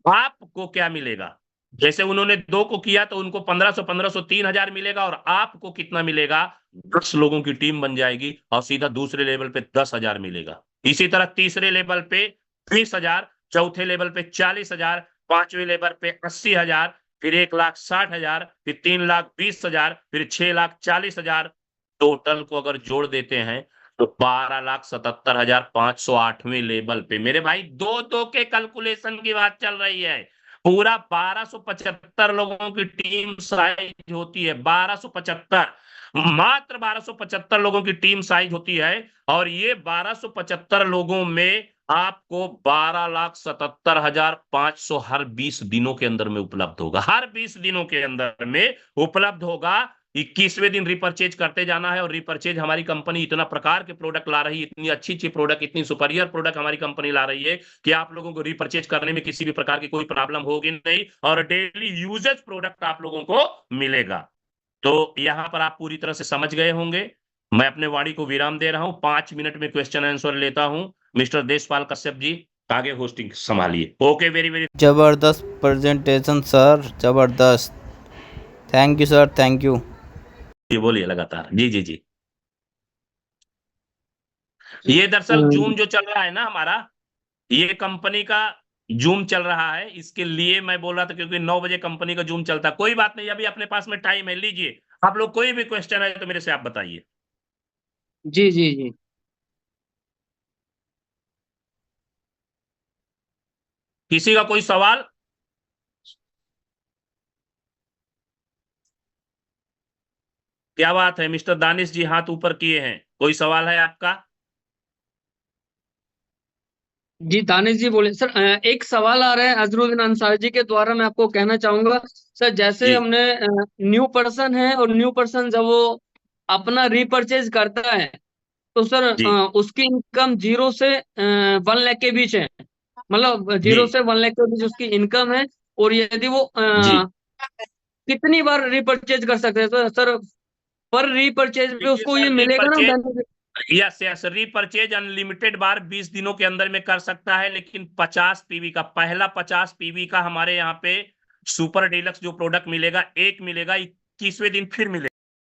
आपको क्या मिलेगा? जैसे उन्होंने 2 को किया तो उनको 1,500 3,000 मिलेगा और आपको कितना मिलेगा? 10 लोगों की टीम बन जाएगी और सीधा दूसरे लेवल पे 10,000 मिलेगा। इसी तरह तीसरे लेवल पे 20,000, चौथे लेवल पे 40,000, पांचवें लेवल पे 80,000, फिर 1,60,000, फिर 3,20,000, फिर 6,40,000। टोटल को अगर जोड़ देते हैं तो 12,77,508वें लेवल पे मेरे भाई 2-2 के कैलकुलेशन की बात चल रही है। पूरा 1275 लोगों की टीम साइज होती है, 1275, मात्र 1275 लोगों की टीम साइज होती है और ये 1275 लोगों में आपको 12,77,500 हर 20 दिनों के अंदर में उपलब्ध होगा। हर 20 दिनों के अंदर में उपलब्ध होगा 21वें दिन रिपर्चेज करते जाना है। और रिपर्चेज हमारी कंपनी इतना प्रकार के प्रोडक्ट ला रही है, इतनी अच्छी अच्छी प्रोडक्ट, इतनी सुपीरियर प्रोडक्ट हमारी कंपनी ला रही है कि आप लोगों को रिपर्चेज करने में किसी भी प्रकार की कोई प्रॉब्लम होगी नहीं, और डेली यूजेज प्रोडक्ट आप लोगों को मिलेगा। तो यहां पर आप पूरी तरह से समझ गए होंगे। मैं अपने वाणी को विराम दे रहा हूं, 5 मिनट में क्वेश्चन आंसर लेता हूं। मिस्टर देशपाल कश्यप जी आगे होस्टिंग संभालिए। ओके, वेरी वेरी जबरदस्त प्रेजेंटेशन सर, जबरदस्त। Thank you sir, thank you. ये बोलिए लगातार। जी जी जी। ये दरअसल जूम जो चल रहा है ना हमारा, ये कंपनी का जूम चल रहा है, इसके लिए मैं बोल रहा था, क्योंकि 9 बजे कंपनी का जूम चलता है। कोई बात नहीं, अभी अपने पास में टाइम है, लीजिए आप लोग, कोई भी क्वेश्चन है तो मेरे से आप बताइए। जी जी जी। किसी का कोई सवाल? क्या बात है, मिस्टर दानिश जी हाथ ऊपर किए हैं, कोई सवाल है आपका? जी दानिश जी बोले सर। एक सवाल आ रहा है अजरुद्दीन अंसारी जी के द्वारा, मैं आपको कहना चाहूंगा सर। जैसे जी हमने न्यू पर्सन है, और न्यू पर्सन जब वो अपना रीपरचेज करता है, तो सर जी उसकी इनकम 0 से 1 लाख के बीच है। मतलब जी 0 से 1 लाख के बीच उसकी इनकम है। और यदि वो जी। कितनी बार रीपरचेज कर सकते हैं तो सर, पर रीपरचेज पे देखिए उसको ये सर, मिलेगा ना repurchase, benefit? Yes yes, repurchase unlimited बार 20 दिनों के अंदर में कर सकता है, लेकिन 50 पीवी का, पहला 50 पीवी का हमारे यहाँ पे सुपर डीलक्स जो प्रोडक्ट मिलेगा, एक मिलेगा 21वें दिन फिर मिलेगा।